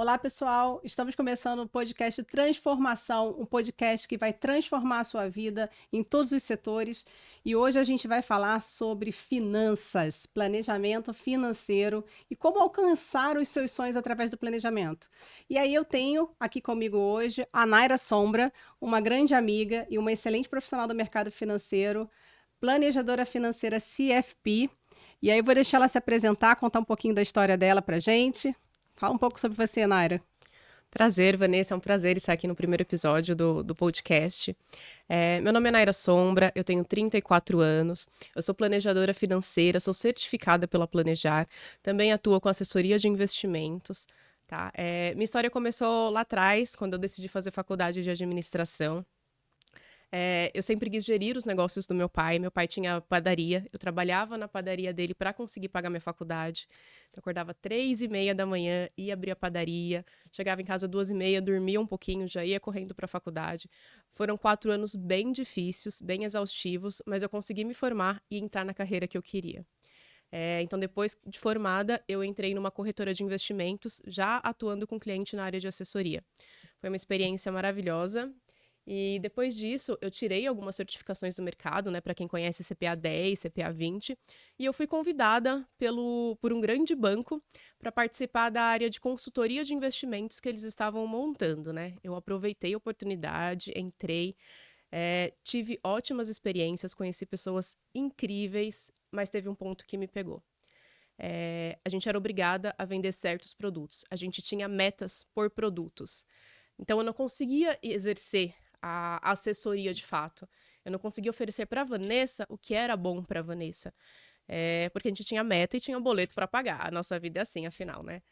Olá, pessoal. Estamos começando o podcast Transformação, um podcast que vai transformar a sua vida em todos os setores. E hoje a gente vai falar sobre finanças, planejamento financeiro e como alcançar os seus sonhos através do planejamento. E aí eu tenho aqui comigo hoje a Naira Sombra, uma grande amiga e uma excelente profissional do mercado financeiro, planejadora financeira CFP. E aí eu vou deixar ela se apresentar, contar um pouquinho da história dela pra gente. Fala um pouco sobre você, Naira. Prazer, Vanessa, é um prazer estar aqui no primeiro episódio do podcast. Meu nome é Naira Sombra, eu tenho 34 anos, eu sou planejadora financeira, sou certificada pela Planejar, também atuo com assessoria de investimentos, tá? Minha história começou lá atrás, quando eu decidi fazer faculdade de administração. Eu sempre quis gerir os negócios do meu pai. Meu pai tinha padaria, eu trabalhava na padaria dele para conseguir pagar minha faculdade. Então, eu acordava 3h30 da manhã, ia abrir a padaria, chegava em casa 2h30, dormia um pouquinho, já ia correndo para a faculdade. Foram 4 anos bem difíceis, bem exaustivos, mas eu consegui me formar e entrar na carreira que eu queria. Então, depois de formada, eu entrei numa corretora de investimentos, já atuando com cliente na área de assessoria. Foi uma experiência maravilhosa. E depois disso, eu tirei algumas certificações do mercado, né, para quem conhece CPA 10, CPA 20, e eu fui convidada por um grande banco para participar da área de consultoria de investimentos que eles estavam montando, né? Eu aproveitei a oportunidade, entrei, tive ótimas experiências, conheci pessoas incríveis, mas teve um ponto que me pegou. A gente era obrigada a vender certos produtos, a gente tinha metas por produtos. Então, eu não conseguia exercer a assessoria de fato. Eu não conseguia oferecer para a Vanessa o que era bom para a Vanessa. Porque a gente tinha meta e tinha boleto para pagar. A nossa vida é assim, afinal, né?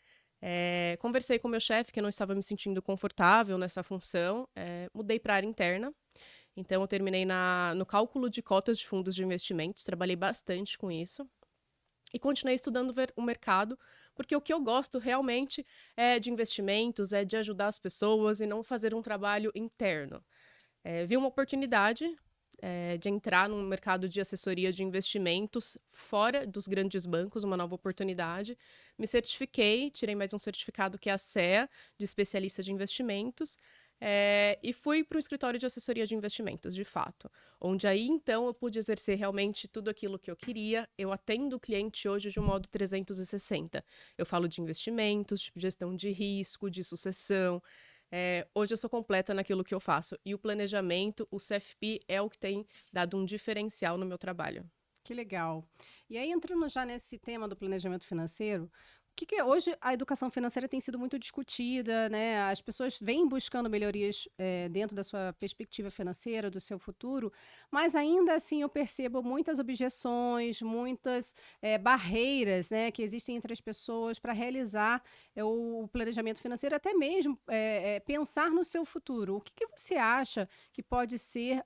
Conversei com o meu chefe, que eu não estava me sentindo confortável nessa função. Mudei para a área interna. Então, eu terminei no cálculo de cotas de fundos de investimentos. Trabalhei bastante com isso. E continuei estudando o mercado, porque o que eu gosto realmente é de investimentos, é de ajudar as pessoas e não fazer um trabalho interno. Vi uma oportunidade de entrar no mercado de assessoria de investimentos fora dos grandes bancos, uma nova oportunidade. Me certifiquei, tirei mais um certificado que é a CEA, de especialista de investimentos, e fui para o escritório de assessoria de investimentos, de fato. Onde aí, então, eu pude exercer realmente tudo aquilo que eu queria. Eu atendo o cliente hoje de um modo 360. Eu falo de investimentos, de gestão de risco, de sucessão. Hoje eu sou completa naquilo que eu faço. E o planejamento, o CFP, é o que tem dado um diferencial no meu trabalho. Que legal. E aí, entrando já nesse tema do planejamento financeiro, hoje a educação financeira tem sido muito discutida, né? As pessoas vêm buscando melhorias dentro da sua perspectiva financeira, do seu futuro, mas ainda assim eu percebo muitas objeções, muitas barreiras, né, que existem entre as pessoas para realizar o planejamento financeiro, até mesmo pensar no seu futuro. O que você acha que pode ser?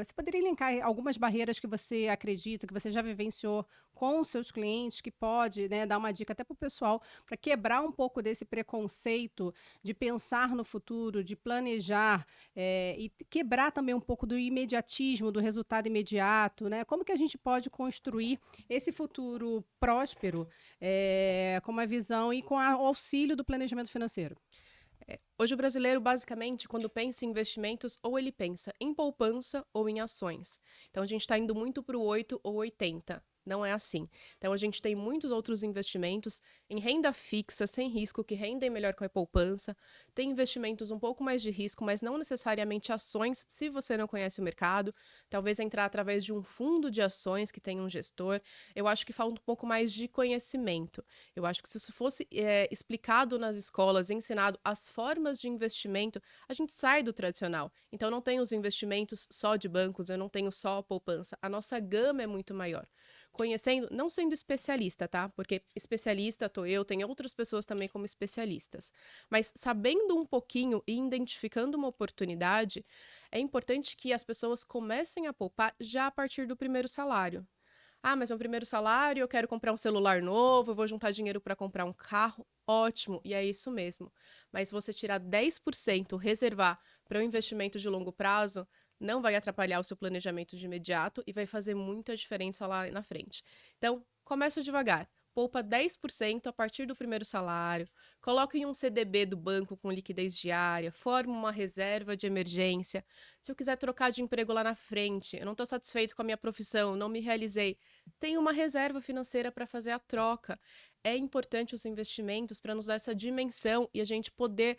Você poderia elencar algumas barreiras que você acredita, que você já vivenciou com os seus clientes, que pode, né, dar uma dica até para o pessoal, para quebrar um pouco desse preconceito de pensar no futuro, de planejar, e quebrar também um pouco do imediatismo, do resultado imediato, né? Como que a gente pode construir esse futuro próspero, com uma visão e com o auxílio do planejamento financeiro? Hoje o brasileiro, basicamente, quando pensa em investimentos, ou ele pensa em poupança ou em ações. Então a gente está indo muito para o 8 ou 80. Não é assim. Então a gente tem muitos outros investimentos em renda fixa, sem risco, que rendem melhor com a poupança. Tem investimentos um pouco mais de risco, mas não necessariamente ações, se você não conhece o mercado. Talvez entrar através de um fundo de ações que tem um gestor. Eu acho que falta um pouco mais de conhecimento. Eu acho que se isso fosse explicado nas escolas, ensinado as formas de investimento, a gente sai do tradicional. Então, eu não tenho os investimentos só de bancos, eu não tenho só a poupança. A nossa gama é muito maior. Conhecendo, não sendo especialista, tá? Porque especialista tô eu, tem outras pessoas também como especialistas. Mas sabendo um pouquinho e identificando uma oportunidade, é importante que as pessoas comecem a poupar já a partir do primeiro salário. Ah, mas meu primeiro salário, eu quero comprar um celular novo, eu vou juntar dinheiro para comprar um carro. Ótimo, e é isso mesmo. Mas se você tirar 10%, reservar para um investimento de longo prazo, não vai atrapalhar o seu planejamento de imediato e vai fazer muita diferença lá na frente. Então, começa devagar. poupa 10% a partir do primeiro salário, coloca em um CDB do banco com liquidez diária, forma uma reserva de emergência. Se eu quiser trocar de emprego lá na frente, eu não estou satisfeito com a minha profissão, não me realizei, tem uma reserva financeira para fazer a troca. É importante os investimentos para nos dar essa dimensão e a gente poder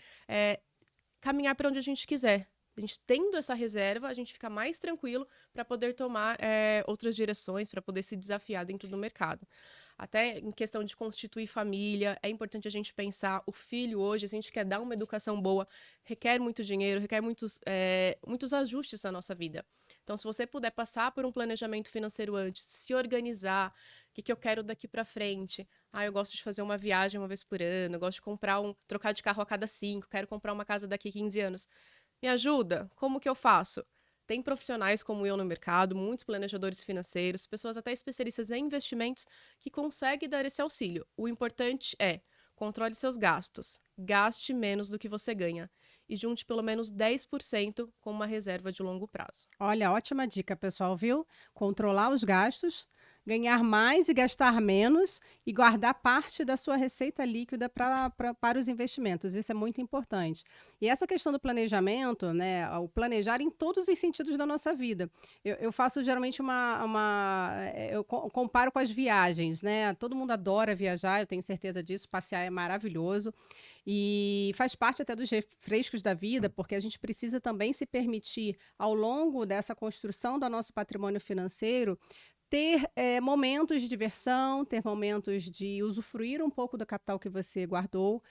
caminhar para onde a gente quiser. A gente tendo essa reserva, a gente fica mais tranquilo para poder tomar outras direções, para poder se desafiar dentro do mercado. Até em questão de constituir família, é importante a gente pensar, o filho hoje, se a gente quer dar uma educação boa, requer muito dinheiro, requer muitos ajustes na nossa vida. Então, se você puder passar por um planejamento financeiro antes, se organizar, o que eu quero daqui para frente? Eu gosto de fazer uma viagem uma vez por ano, eu gosto de trocar de carro a cada 5, quero comprar uma casa daqui a 15 anos. Me ajuda? Como que eu faço? Tem profissionais como eu no mercado, muitos planejadores financeiros, pessoas até especialistas em investimentos que conseguem dar esse auxílio. O importante é controle seus gastos, gaste menos do que você ganha e junte pelo menos 10% com uma reserva de longo prazo. Olha, ótima dica, pessoal, viu? Controlar os gastos, ganhar mais e gastar menos e guardar parte da sua receita líquida para os investimentos. Isso é muito importante. E essa questão do planejamento, né? O planejar em todos os sentidos da nossa vida. Eu faço geralmente comparo com as viagens, né? Todo mundo adora viajar, eu tenho certeza disso. Passear é maravilhoso. E faz parte até dos refrescos da vida, porque a gente precisa também se permitir, ao longo dessa construção do nosso patrimônio financeiro, ter momentos de diversão, ter momentos de usufruir um pouco do capital que você guardou.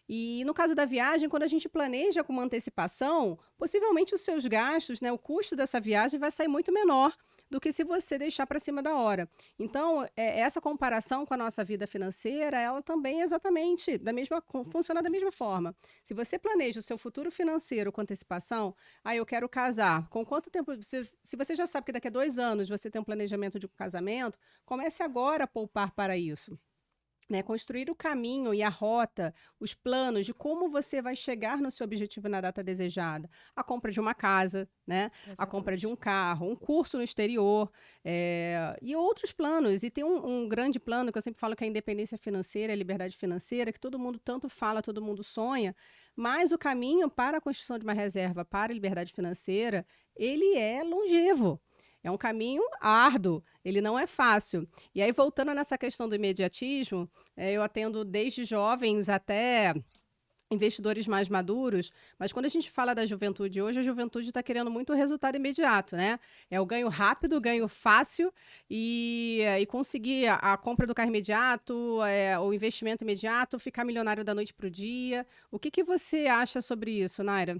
E no caso da viagem, quando a gente planeja com uma antecipação, possivelmente os seus gastos, né, o custo dessa viagem vai sair muito menor do que se você deixar para cima da hora. Então, essa comparação com a nossa vida financeira, ela também exatamente funciona da mesma forma. Se você planeja o seu futuro financeiro com antecipação, eu quero casar. Com quanto tempo? Se você já sabe que daqui a 2 anos você tem um planejamento de um casamento, comece agora a poupar para isso. Né, construir o caminho e a rota, os planos de como você vai chegar no seu objetivo na data desejada. A compra de uma casa, né? A compra de um carro, um curso no exterior, e outros planos. E tem um grande plano que eu sempre falo que é a independência financeira, a liberdade financeira, que todo mundo tanto fala, todo mundo sonha, mas o caminho para a construção de uma reserva para a liberdade financeira, ele é longevo. É um caminho árduo, ele não é fácil. E aí, voltando nessa questão do imediatismo, eu atendo desde jovens até investidores mais maduros, mas quando a gente fala da juventude hoje, a juventude está querendo muito o resultado imediato, né? É o ganho rápido, o ganho fácil e conseguir a compra do carro imediato, o investimento imediato, ficar milionário da noite para o dia. O que você acha sobre isso, Naira?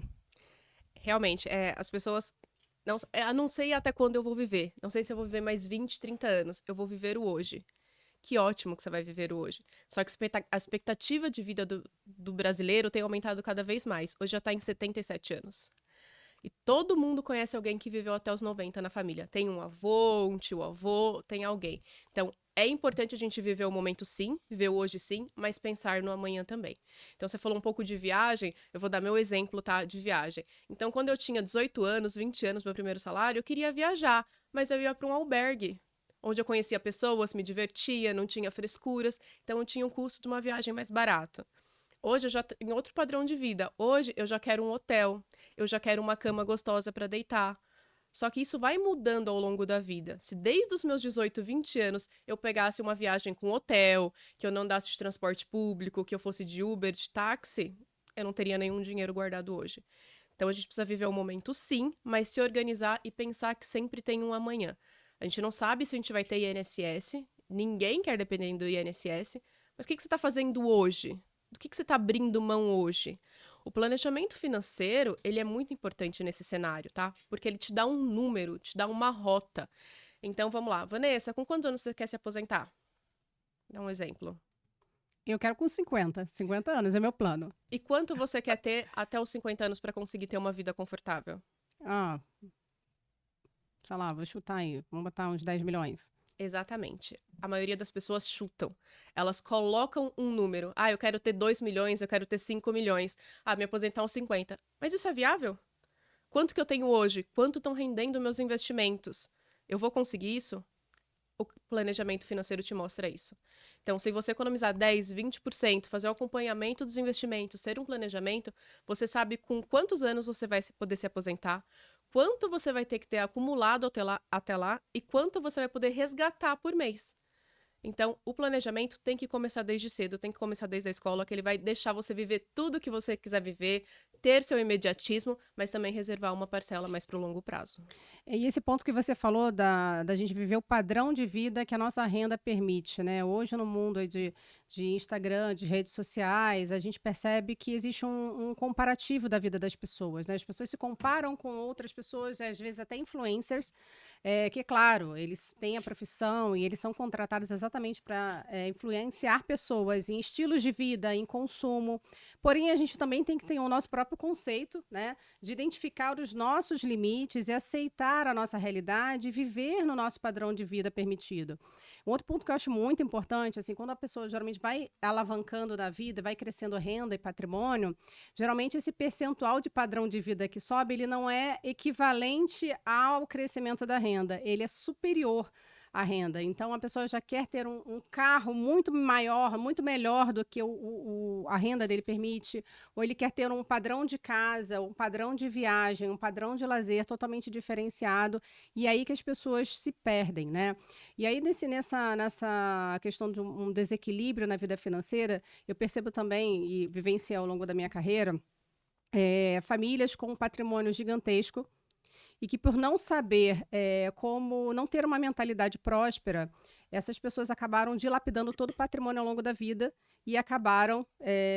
Realmente, as pessoas... não sei até quando eu vou viver. Não sei se eu vou viver mais 20, 30 anos. Eu vou viver o hoje. Que ótimo que você vai viver o hoje. Só que a expectativa de vida do brasileiro tem aumentado cada vez mais. Hoje já está em 77 anos. E todo mundo conhece alguém que viveu até os 90 na família. Tem um avô, um tio-avô, tem alguém. Então, é importante a gente viver o momento sim, viver o hoje sim, mas pensar no amanhã também. Então, você falou um pouco de viagem, eu vou dar meu exemplo, tá, de viagem. Então, quando eu tinha 18 anos, 20 anos, meu primeiro salário, eu queria viajar, mas eu ia para um albergue, onde eu conhecia pessoas, me divertia, não tinha frescuras, então eu tinha um custo de uma viagem mais barato. Hoje eu já tenho outro padrão de vida. Hoje eu já quero um hotel, eu já quero uma cama gostosa para deitar. Só que isso vai mudando ao longo da vida. Se desde os meus 18, 20 anos eu pegasse uma viagem com hotel, que eu não andasse de transporte público, que eu fosse de Uber, de táxi, eu não teria nenhum dinheiro guardado hoje. Então a gente precisa viver o momento sim, mas se organizar e pensar que sempre tem um amanhã. A gente não sabe se a gente vai ter INSS, ninguém quer depender do INSS, mas o que você está fazendo hoje? Do que você está abrindo mão hoje? O planejamento financeiro, ele é muito importante nesse cenário, tá? Porque ele te dá um número, te dá uma rota. Então, vamos lá. Vanessa, com quantos anos você quer se aposentar? Dá um exemplo. Eu quero com 50. 50 anos é meu plano. E quanto você quer ter até os 50 anos para conseguir ter uma vida confortável? Sei lá, vou chutar aí. Vamos botar uns 10 milhões. Exatamente. A maioria das pessoas chutam. Elas colocam um número. Eu quero ter 2 milhões, eu quero ter 5 milhões. Me aposentar aos 50. Mas isso é viável? Quanto que eu tenho hoje? Quanto estão rendendo meus investimentos? Eu vou conseguir isso? planejamento financeiro te mostra isso. Então, se você economizar 10, 20%, fazer o acompanhamento dos investimentos, ter um planejamento, você sabe com quantos anos você vai poder se aposentar, quanto você vai ter que ter acumulado até lá e quanto você vai poder resgatar por mês. Então, o planejamento tem que começar desde cedo, tem que começar desde a escola, que ele vai deixar você viver tudo que você quiser viver, ter seu imediatismo, mas também reservar uma parcela mais para o longo prazo. E esse ponto que você falou da gente viver o padrão de vida que a nossa renda permite, né? Hoje, no mundo aí de Instagram, de redes sociais, a gente percebe que existe um comparativo da vida das pessoas, né? As pessoas se comparam com outras pessoas, às vezes até influencers, que, claro, eles têm a profissão e eles são contratados exatamente para influenciar pessoas em estilos de vida, em consumo. Porém, a gente também tem que ter o nosso próprio conceito, né? De identificar os nossos limites e aceitar a nossa realidade e viver no nosso padrão de vida permitido. Um outro ponto que eu acho muito importante, assim, quando a pessoa geralmente vai alavancando da vida, vai crescendo renda e patrimônio, geralmente esse percentual de padrão de vida que sobe, ele não é equivalente ao crescimento da renda, ele é superior à renda. Então, a pessoa já quer ter um carro muito maior, muito melhor do que a renda dele permite, ou ele quer ter um padrão de casa, um padrão de viagem, um padrão de lazer totalmente diferenciado, e aí que as pessoas se perdem, né? E aí, nessa questão de um desequilíbrio na vida financeira, eu percebo também, e vivenciei ao longo da minha carreira, famílias com um patrimônio gigantesco, e que por não saber como não ter uma mentalidade próspera, essas pessoas acabaram dilapidando todo o patrimônio ao longo da vida e acabaram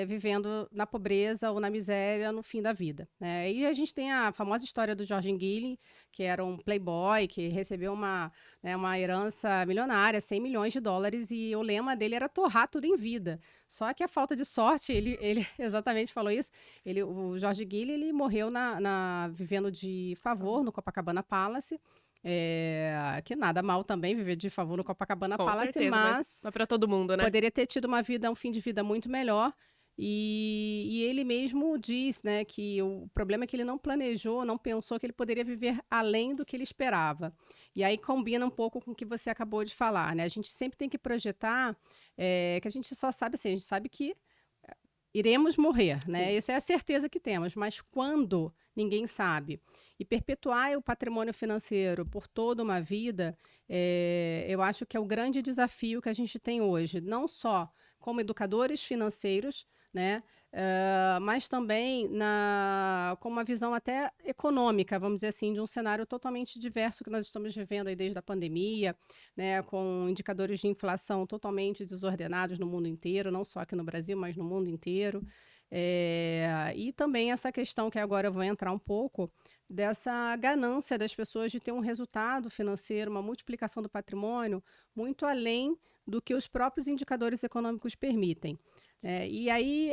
vivendo na pobreza ou na miséria no fim da vida, né? E a gente tem a famosa história do George Guilin, que era um playboy, que recebeu uma herança milionária, 100 milhões de dólares, e o lema dele era torrar tudo em vida. Só que a falta de sorte, ele exatamente falou isso, o George Guilin, ele morreu vivendo de favor no Copacabana Palace, que nada mal também viver de favor no Copacabana Com Palace, certeza, mas não é para todo mundo, né? poderia ter tido um fim de vida muito melhor. E ele mesmo diz, né, que o problema é que ele não planejou, não pensou que ele poderia viver além do que ele esperava. E aí combina um pouco com o que você acabou de falar, né? A gente sempre tem que projetar, que a gente só sabe assim, a gente sabe que iremos morrer, né? Sim. Isso é a certeza que temos, mas quando ninguém sabe. E perpetuar o patrimônio financeiro por toda uma vida, eu acho que é o grande desafio que a gente tem hoje, não só como educadores financeiros, né? Mas também com uma visão até econômica, vamos dizer assim, de um cenário totalmente diverso que nós estamos vivendo aí desde a pandemia, né? Com indicadores de inflação totalmente desordenados no mundo inteiro, não só aqui no Brasil, mas no mundo inteiro. E também essa questão que agora eu vou entrar um pouco, dessa ganância das pessoas de ter um resultado financeiro, uma multiplicação do patrimônio muito além do que os próprios indicadores econômicos permitem. E aí,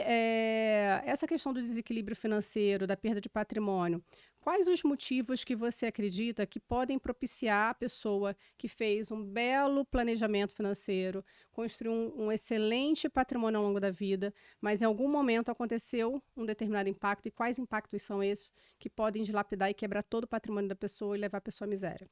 essa questão do desequilíbrio financeiro, da perda de patrimônio, quais os motivos que você acredita que podem propiciar a pessoa que fez um belo planejamento financeiro, construiu um excelente patrimônio ao longo da vida, mas em algum momento aconteceu um determinado impacto, e quais impactos são esses que podem dilapidar e quebrar todo o patrimônio da pessoa e levar a pessoa à miséria?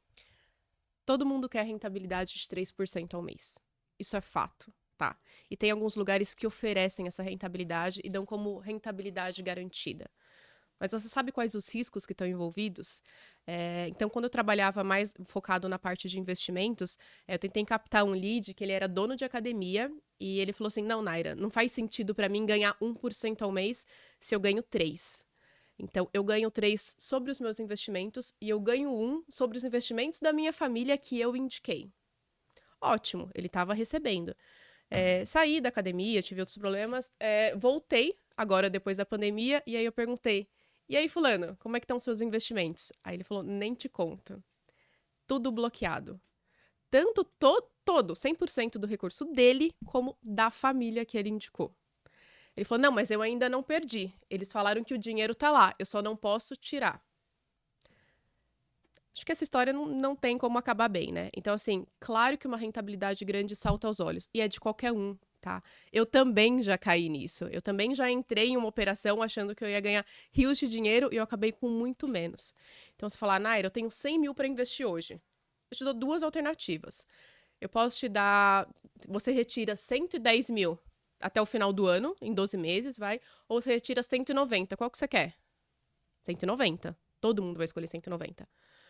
Todo mundo quer rentabilidade de 3% ao mês. Isso é fato, tá? E tem alguns lugares que oferecem essa rentabilidade e dão como rentabilidade garantida. Mas você sabe quais os riscos que estão envolvidos? Então, quando eu trabalhava mais focado na parte de investimentos, eu tentei captar um lead que ele era dono de academia e ele falou assim, não, Naira, não faz sentido para mim ganhar 1% ao mês se eu ganho 3%. Então, eu ganho 3 sobre os meus investimentos e eu ganho 1 sobre os investimentos da minha família que eu indiquei. Ótimo, ele estava recebendo. Saí da academia, tive outros problemas, voltei agora depois da pandemia e aí eu perguntei, e aí fulano, como é que estão seus investimentos? Aí ele falou, nem te conto. Tudo bloqueado. Tanto todo, 100% do recurso dele, como da família que ele indicou. Ele falou, não, mas eu ainda não perdi. Eles falaram que o dinheiro tá lá, eu só não posso tirar. Acho que essa história não tem como acabar bem, né? Então, assim, claro que uma rentabilidade grande salta aos olhos. E é de qualquer um, tá? Eu também já caí nisso. Eu também já entrei em uma operação achando que eu ia ganhar rios de dinheiro e eu acabei com muito menos. Então, você falar, Naira, eu tenho 100 mil para investir hoje. Eu te dou 2 alternativas. Eu posso te dar... Você retira 110 mil até o final do ano, em 12 meses, vai. Ou você retira 190. Qual que você quer? 190. Todo mundo vai escolher 190.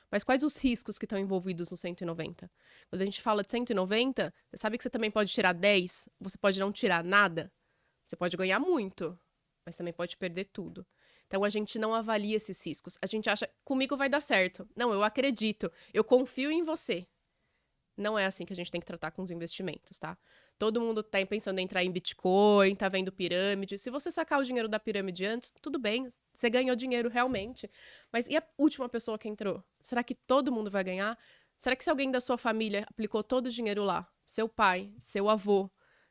Mas quais os riscos que estão envolvidos no 190? Quando a gente fala de 190, você sabe que você também pode tirar 10, você pode não tirar nada. Você pode ganhar muito, mas também pode perder tudo. Então a gente não avalia esses riscos. A gente acha, comigo vai dar certo. Não, eu acredito, eu confio em você. Não é assim que a gente tem que tratar com os investimentos, tá? Todo mundo tá pensando em entrar em Bitcoin, tá vendo pirâmide. Se você sacar o dinheiro da pirâmide antes, tudo bem, você ganhou dinheiro realmente. Mas e a última pessoa que entrou? Será que todo mundo vai ganhar? Será que se alguém da sua família aplicou todo o dinheiro lá, seu pai, seu avô,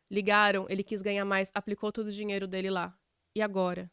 ligaram, ele quis ganhar mais, aplicou todo o dinheiro dele lá. E agora?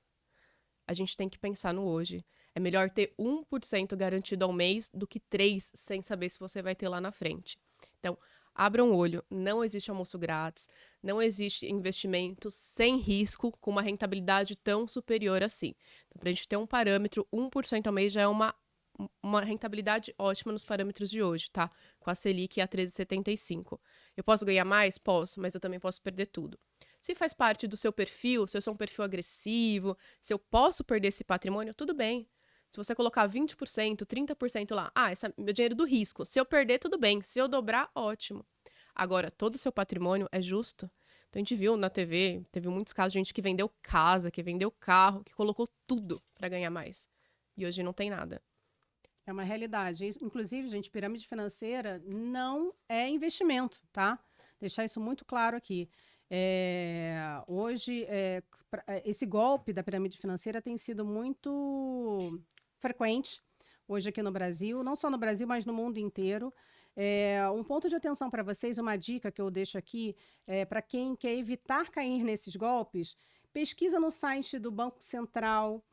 A gente tem que pensar no hoje. É melhor ter 1% garantido ao mês do que 3% sem saber se você vai ter lá na frente. Então, abram o olho. Não existe almoço grátis. Não existe investimento sem risco com uma rentabilidade tão superior assim. Então, para a gente ter um parâmetro, 1% ao mês já é uma rentabilidade ótima nos parâmetros de hoje, tá? Com a Selic a 13,75. Eu posso ganhar mais? Posso, mas eu também posso perder tudo. Se faz parte do seu perfil, se eu sou um perfil agressivo, se eu posso perder esse patrimônio, tudo bem. Se você colocar 20%, 30% lá, esse é meu dinheiro do risco. Se eu perder, tudo bem. Se eu dobrar, ótimo. Agora, todo o seu patrimônio é justo? Então, a gente viu na TV, teve muitos casos de gente que vendeu casa, que vendeu carro, que colocou tudo para ganhar mais. E hoje não tem nada. É uma realidade. Inclusive, gente, pirâmide financeira não é investimento, tá? Deixar isso muito claro aqui. Hoje, esse golpe da pirâmide financeira tem sido muito frequente hoje aqui no Brasil, não só no Brasil, mas no mundo inteiro. Um ponto de atenção para vocês, uma dica que eu deixo aqui, para quem quer evitar cair nesses golpes, pesquisa no site do Banco Central,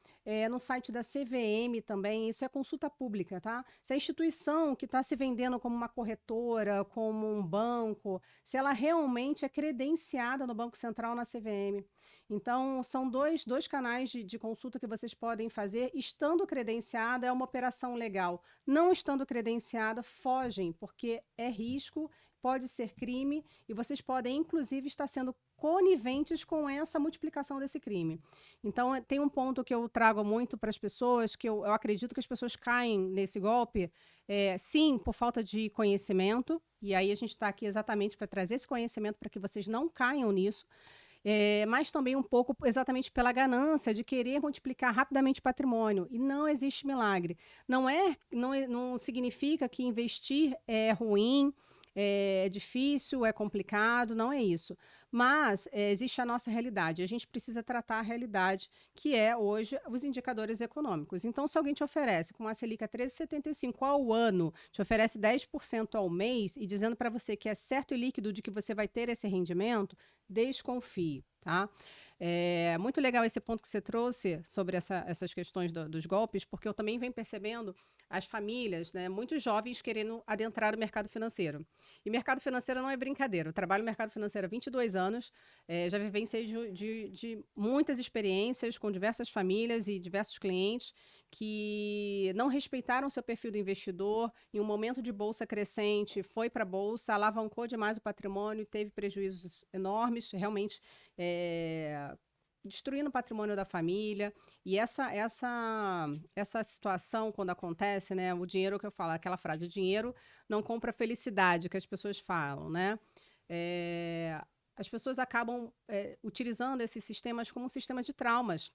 no site da CVM também, isso é consulta pública, tá? Se a instituição que está se vendendo como uma corretora, como um banco, se ela realmente é credenciada no Banco Central na CVM. Então, são dois canais de consulta que vocês podem fazer. Estando credenciada, é uma operação legal. Não estando credenciada, fogem, porque é risco, pode ser crime, e vocês podem, inclusive, estar sendo coniventes com essa multiplicação desse crime. Então, tem um ponto que eu trago muito para as pessoas, que eu acredito que as pessoas caem nesse golpe, sim, por falta de conhecimento, e aí a gente está aqui exatamente para trazer esse conhecimento para que vocês não caiam nisso, mas também um pouco exatamente pela ganância de querer multiplicar rapidamente o patrimônio. E não existe milagre. Não significa que investir é ruim, é difícil, é complicado, não é isso. Mas existe a nossa realidade. A gente precisa tratar a realidade, que é hoje os indicadores econômicos. Então, se alguém te oferece com uma Selic a 13,75 ao ano, te oferece 10% ao mês e dizendo para você que é certo e líquido de que você vai ter esse rendimento, desconfie, tá? É muito legal esse ponto que você trouxe sobre essas questões dos golpes, porque eu também venho percebendo as famílias, né, muitos jovens querendo adentrar o mercado financeiro. E mercado financeiro não é brincadeira. Eu trabalho no mercado financeiro há 22 anos, já vivenciei de muitas experiências com diversas famílias e diversos clientes que não respeitaram seu perfil do investidor, em um momento de bolsa crescente, foi para a bolsa, alavancou demais o patrimônio e teve prejuízos enormes, realmente destruindo o patrimônio da família. E essa situação, quando acontece, né, o dinheiro que eu falo, aquela frase, o dinheiro não compra felicidade, que as pessoas falam, né? As pessoas acabam utilizando esses sistemas como um sistema de traumas.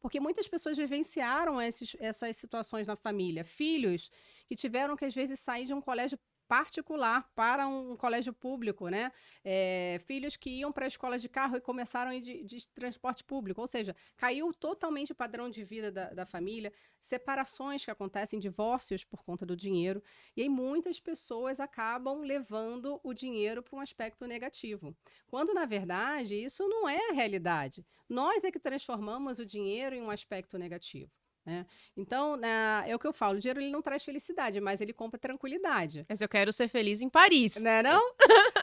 Porque muitas pessoas vivenciaram essas situações na família. Filhos que tiveram que, às vezes, sair de um colégio particular para um colégio público, né? Filhos que iam para a escola de carro e começaram a ir de transporte público, ou seja, caiu totalmente o padrão de vida da família, separações que acontecem, divórcios por conta do dinheiro, e aí muitas pessoas acabam levando o dinheiro para um aspecto negativo, quando na verdade isso não é a realidade. Nós é que transformamos o dinheiro em um aspecto negativo. né? Então, é o que eu falo, o dinheiro ele não traz felicidade, mas ele compra tranquilidade. Mas eu quero ser feliz em Paris. Né, não?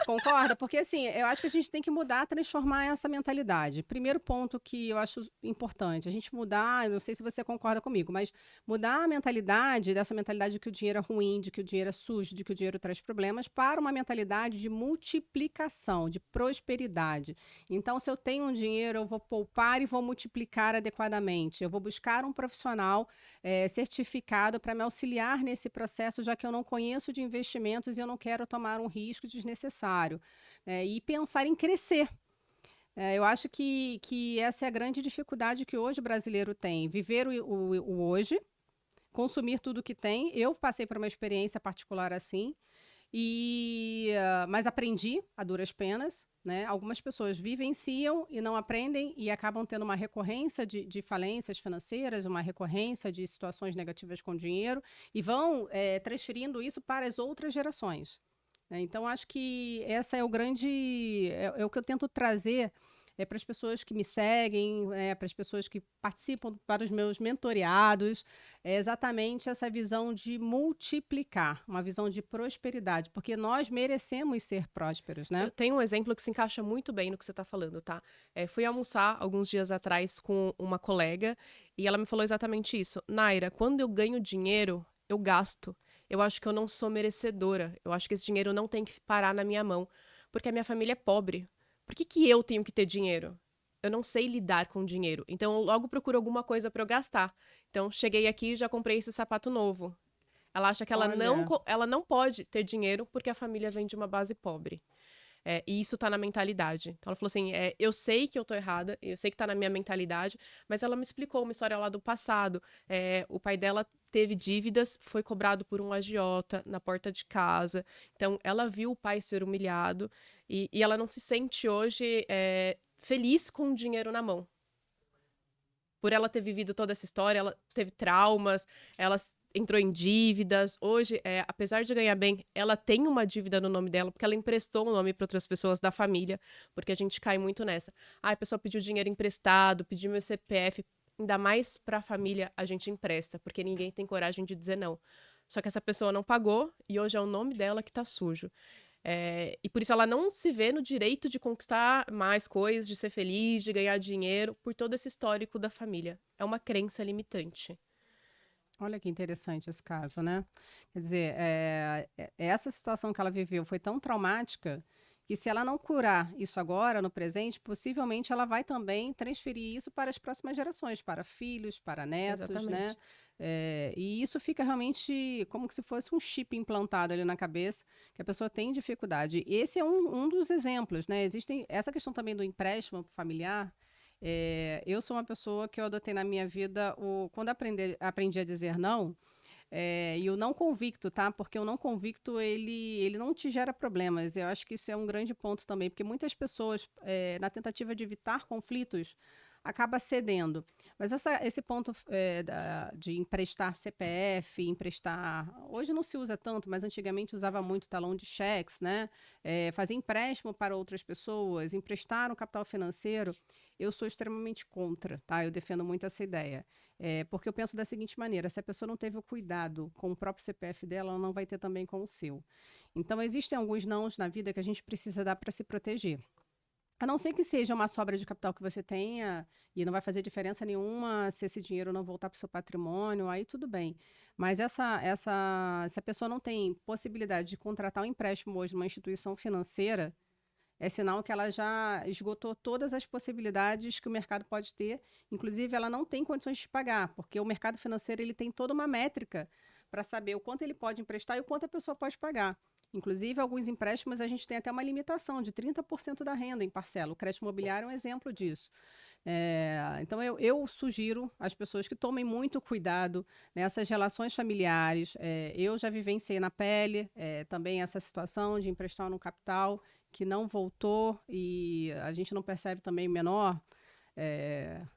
Concorda? Porque, assim, eu acho que a gente tem que mudar, transformar essa mentalidade. Primeiro ponto que eu acho importante, a gente mudar, eu não sei se você concorda comigo, mas mudar a mentalidade, dessa mentalidade de que o dinheiro é ruim, de que o dinheiro é sujo, de que o dinheiro traz problemas, para uma mentalidade de multiplicação, de prosperidade. Então, se eu tenho um dinheiro, eu vou poupar e vou multiplicar adequadamente. Eu vou buscar um profissional certificado para me auxiliar nesse processo, já que eu não conheço de investimentos e eu não quero tomar um risco desnecessário. E pensar em crescer. Eu acho que essa é a grande dificuldade que hoje o brasileiro tem. Viver o hoje, consumir tudo que tem. Eu passei por uma experiência particular assim, mas aprendi a duras penas. Né? Algumas pessoas vivenciam e não aprendem e acabam tendo uma recorrência de falências financeiras, uma recorrência de situações negativas com dinheiro e vão transferindo isso para as outras gerações. Então, acho que essa é o grande... É o que eu tento trazer para as pessoas que me seguem, para as pessoas que participam, para os meus mentoreados, é exatamente essa visão de multiplicar, uma visão de prosperidade, porque nós merecemos ser prósperos, né? Eu tenho um exemplo que se encaixa muito bem no que você está falando, tá? Fui almoçar alguns dias atrás com uma colega e ela me falou exatamente isso. Naira, quando eu ganho dinheiro, eu gasto. Eu acho que eu não sou merecedora. Eu acho que esse dinheiro não tem que parar na minha mão, porque a minha família é pobre. Por que eu tenho que ter dinheiro? Eu não sei lidar com dinheiro. Então, eu logo procuro alguma coisa para eu gastar. Então, cheguei aqui e já comprei esse sapato novo. Ela acha que ela não pode ter dinheiro porque a família vem de uma base pobre. E isso tá na mentalidade. Então, ela falou assim, eu sei que eu tô errada, eu sei que tá na minha mentalidade, mas ela me explicou uma história lá do passado. O pai dela teve dívidas, foi cobrado por um agiota na porta de casa. Então, ela viu o pai ser humilhado e ela não se sente hoje feliz com o dinheiro na mão. Por ela ter vivido toda essa história, ela teve traumas, ela entrou em dívidas. Hoje, apesar de ganhar bem, ela tem uma dívida no nome dela, porque ela emprestou o nome para outras pessoas da família, porque a gente cai muito nessa. A pessoa pediu dinheiro emprestado, pediu meu CPF, ainda mais para a família a gente empresta, porque ninguém tem coragem de dizer não. Só que essa pessoa não pagou e hoje é o nome dela que tá sujo. E por isso ela não se vê no direito de conquistar mais coisas, de ser feliz, de ganhar dinheiro, por todo esse histórico da família. É uma crença limitante. Olha que interessante esse caso, né? Quer dizer, essa situação que ela viveu foi tão traumática que se ela não curar isso agora, no presente, possivelmente ela vai também transferir isso para as próximas gerações, para filhos, para netos, Exatamente. né? E isso fica realmente como se fosse um chip implantado ali na cabeça, que a pessoa tem dificuldade. Esse é um dos exemplos, né? Existem essa questão também do empréstimo familiar. Eu sou uma pessoa que eu adotei na minha vida, quando aprendi a dizer não, e o não convicto, tá? Porque o não convicto, ele não te gera problemas. Eu acho que isso é um grande ponto também, porque muitas pessoas, na tentativa de evitar conflitos, acaba cedendo. Mas esse ponto de emprestar CPF, Hoje não se usa tanto, mas antigamente usava muito talão de cheques, né? Fazer empréstimo para outras pessoas, emprestar um capital financeiro. Eu sou extremamente contra, tá? Eu defendo muito essa ideia. Porque eu penso da seguinte maneira, se a pessoa não teve o cuidado com o próprio CPF dela, ela não vai ter também com o seu. Então, existem alguns nãos na vida que a gente precisa dar para se proteger. A não ser que seja uma sobra de capital que você tenha e não vai fazer diferença nenhuma se esse dinheiro não voltar para o seu patrimônio, aí tudo bem. Mas se a pessoa não tem possibilidade de contratar um empréstimo hoje numa instituição financeira, é sinal que ela já esgotou todas as possibilidades que o mercado pode ter. Inclusive, ela não tem condições de pagar, porque o mercado financeiro ele tem toda uma métrica para saber o quanto ele pode emprestar e o quanto a pessoa pode pagar. Inclusive, alguns empréstimos a gente tem até uma limitação de 30% da renda em parcela. O crédito imobiliário é um exemplo disso. Então, eu sugiro às pessoas que tomem muito cuidado nessas relações familiares. Eu já vivenciei na pele também essa situação de emprestar no capital que não voltou e a gente não percebe também menor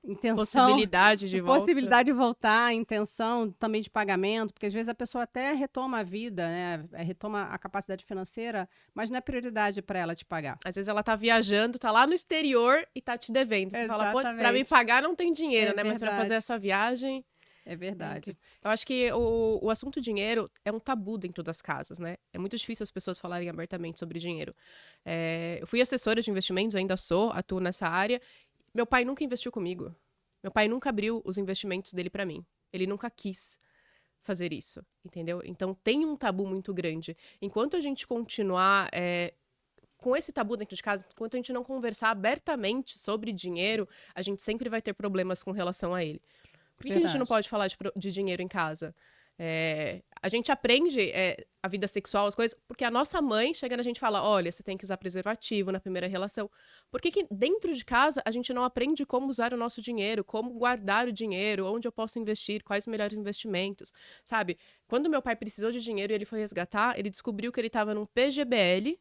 intenção, Possibilidade de volta. possibilidade de voltar, intenção também de pagamento, porque às vezes a pessoa até retoma a vida, né? Retoma a capacidade financeira, mas não é prioridade para ela te pagar. Às vezes ela tá viajando, tá lá no exterior e tá te devendo. Você fala, pô, pra me pagar não tem dinheiro, né? Mas pra fazer essa viagem... É verdade. Eu acho que o assunto dinheiro é um tabu dentro das casas, né? É muito difícil as pessoas falarem abertamente sobre dinheiro. Eu fui assessora de investimentos, ainda sou, atuo nessa área. Meu pai nunca investiu comigo. Meu pai nunca abriu os investimentos dele para mim. Ele nunca quis fazer isso, entendeu? Então tem um tabu muito grande. Enquanto a gente continuar com esse tabu dentro de casa, enquanto a gente não conversar abertamente sobre dinheiro, a gente sempre vai ter problemas com relação a ele. Por que a gente não Verdade. pode falar de dinheiro em casa? A gente aprende a vida sexual, as coisas, porque a nossa mãe chega na gente e fala: olha, você tem que usar preservativo na primeira relação. Por que dentro de casa a gente não aprende como usar o nosso dinheiro, como guardar o dinheiro, onde eu posso investir, quais os melhores investimentos, sabe? Quando meu pai precisou de dinheiro e ele foi resgatar, ele descobriu que ele estava num PGBL,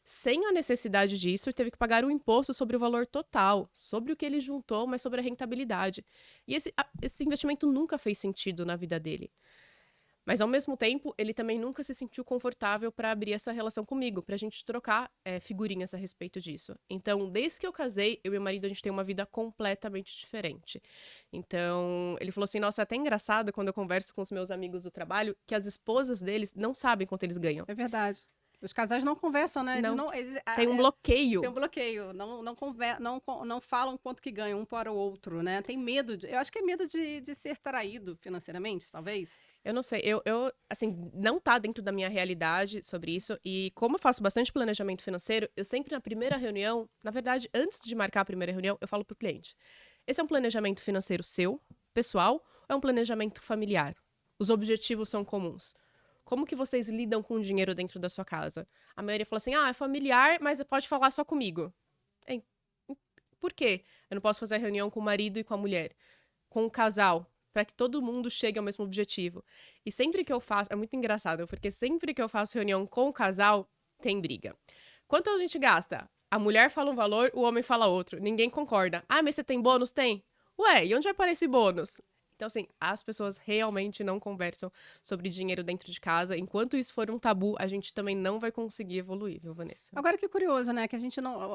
sem a necessidade disso, e teve que pagar o imposto sobre o valor total, sobre o que ele juntou, mas sobre a rentabilidade. E esse investimento nunca fez sentido na vida dele. Mas, ao mesmo tempo, ele também nunca se sentiu confortável para abrir essa relação comigo, para a gente trocar figurinhas a respeito disso. Então, desde que eu casei, eu e meu marido, a gente tem uma vida completamente diferente. Então, ele falou assim, nossa, é até engraçado quando eu converso com os meus amigos do trabalho, que as esposas deles não sabem quanto eles ganham. É verdade. Os casais não conversam, né? Eles Não, não, eles, tem um bloqueio. tem um bloqueio. Não falam quanto que ganham um para o outro, né? Tem medo. Eu acho que é medo de ser traído financeiramente, talvez. Eu não sei, eu, assim, não tá dentro da minha realidade sobre isso, e como eu faço bastante planejamento financeiro, eu sempre na primeira reunião, na verdade, antes de marcar a primeira reunião, eu falo pro cliente, esse é um planejamento financeiro seu, pessoal, ou é um planejamento familiar? Os objetivos são comuns. Como que vocês lidam com o dinheiro dentro da sua casa? A maioria fala assim, é familiar, mas pode falar só comigo. É, por quê? Eu não posso fazer reunião com o marido e com a mulher, com o casal, para que todo mundo chegue ao mesmo objetivo. E sempre que eu faço, é muito engraçado, porque sempre que eu faço reunião com o casal, tem briga. Quanto a gente gasta? A mulher fala um valor, o homem fala outro. Ninguém concorda. Mas você tem bônus? Tem. Ué, e onde vai parar esse bônus? Então, assim, as pessoas realmente não conversam sobre dinheiro dentro de casa. Enquanto isso for um tabu, a gente também não vai conseguir evoluir, viu, Vanessa? Agora que curioso, né? Que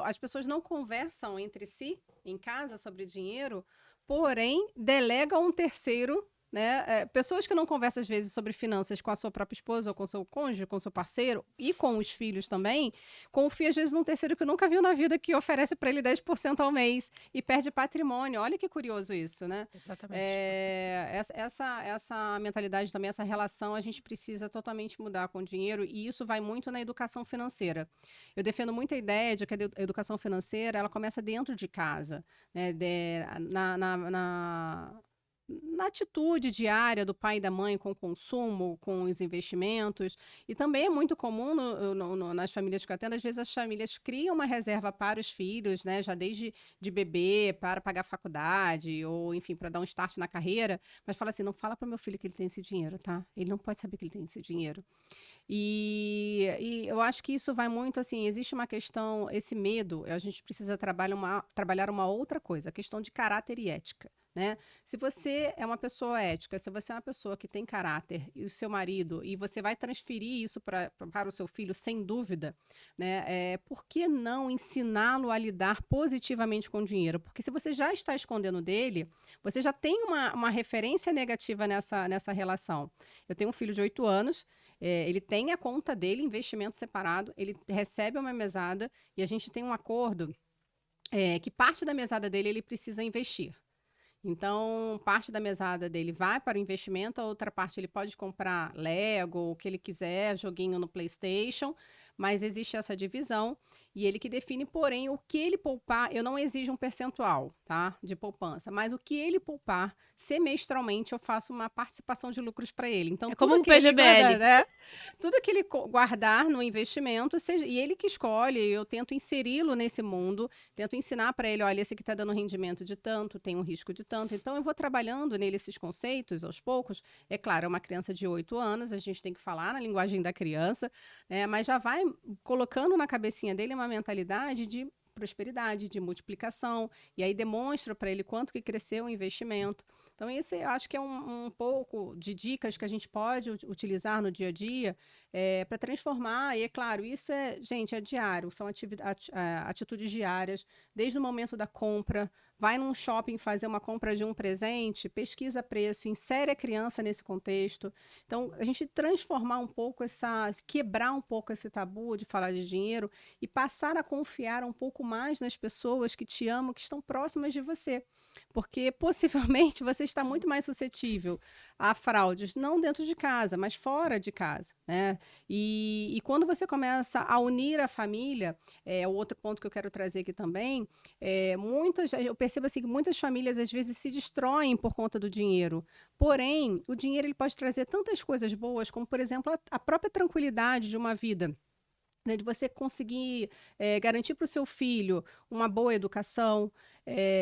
as pessoas não conversam entre si em casa sobre dinheiro, porém delegam um terceiro, né? Pessoas que não conversam às vezes sobre finanças com a sua própria esposa ou com seu cônjuge, com seu parceiro e com os filhos também, confia às vezes num terceiro que nunca viu na vida que oferece para ele 10% ao mês e perde patrimônio. Olha que curioso isso, né? Exatamente. Essa mentalidade também, essa relação, a gente precisa totalmente mudar com o dinheiro e isso vai muito na educação financeira. Eu defendo muito a ideia de que a educação financeira ela começa dentro de casa, né? Na atitude diária do pai e da mãe com o consumo, com os investimentos. E também é muito comum nas famílias que eu atendo, às vezes as famílias criam uma reserva para os filhos, né, já desde de bebê, para pagar a faculdade, ou enfim, para dar um start na carreira, mas fala assim, não fala para o meu filho que ele tem esse dinheiro, tá? Ele não pode saber que ele tem esse dinheiro. E eu acho que isso vai muito assim, existe uma questão, esse medo, a gente precisa trabalhar uma outra coisa, a questão de caráter e ética. Né? Se você é uma pessoa ética, se você é uma pessoa que tem caráter e o seu marido, e você vai transferir isso para o seu filho sem dúvida, né? Por que não ensiná-lo a lidar positivamente com o dinheiro? Porque se você já está escondendo dele, você já tem uma referência negativa nessa relação. Eu tenho um filho de 8 anos, ele tem a conta dele, investimento separado, ele recebe uma mesada e a gente tem um acordo que parte da mesada dele ele precisa investir. Então, parte da mesada dele vai para o investimento, a outra parte ele pode comprar Lego, o que ele quiser, joguinho no PlayStation, mas existe essa divisão e ele que define, porém, o que ele poupar, eu não exijo um percentual, tá, de poupança, mas o que ele poupar, semestralmente eu faço uma participação de lucros para ele. Então, como um que ele PGBL. guarda, né? Tudo que ele guardar no investimento, e ele que escolhe, eu tento inseri-lo nesse mundo, tento ensinar para ele, olha, esse aqui está dando rendimento de tanto, tem um risco de tanto. Então, eu vou trabalhando nele esses conceitos aos poucos. É claro, é uma criança de 8 anos, a gente tem que falar na linguagem da criança, né? Mas já vai colocando na cabecinha dele uma mentalidade de prosperidade, de multiplicação. E aí demonstra para ele quanto que cresceu o investimento. Então, Então, esse eu acho que é um pouco de dicas que a gente pode utilizar no dia a dia para transformar. E é claro, isso gente, é diário, são atitudes diárias, desde o momento da compra. Vai num shopping fazer uma compra de um presente, pesquisa preço, insere a criança nesse contexto. Então, a gente transformar um pouco quebrar um pouco esse tabu de falar de dinheiro e passar a confiar um pouco mais nas pessoas que te amam, que estão próximas de você. Porque possivelmente você está muito mais suscetível a fraudes, não dentro de casa, mas fora de casa, né? E quando você começa a unir a família, o outro ponto que eu quero trazer aqui também, eu percebo assim que muitas famílias às vezes se destroem por conta do dinheiro. Porém, o dinheiro ele pode trazer tantas coisas boas, como por exemplo a própria tranquilidade de uma vida, né, de você conseguir garantir para o seu filho uma boa educação.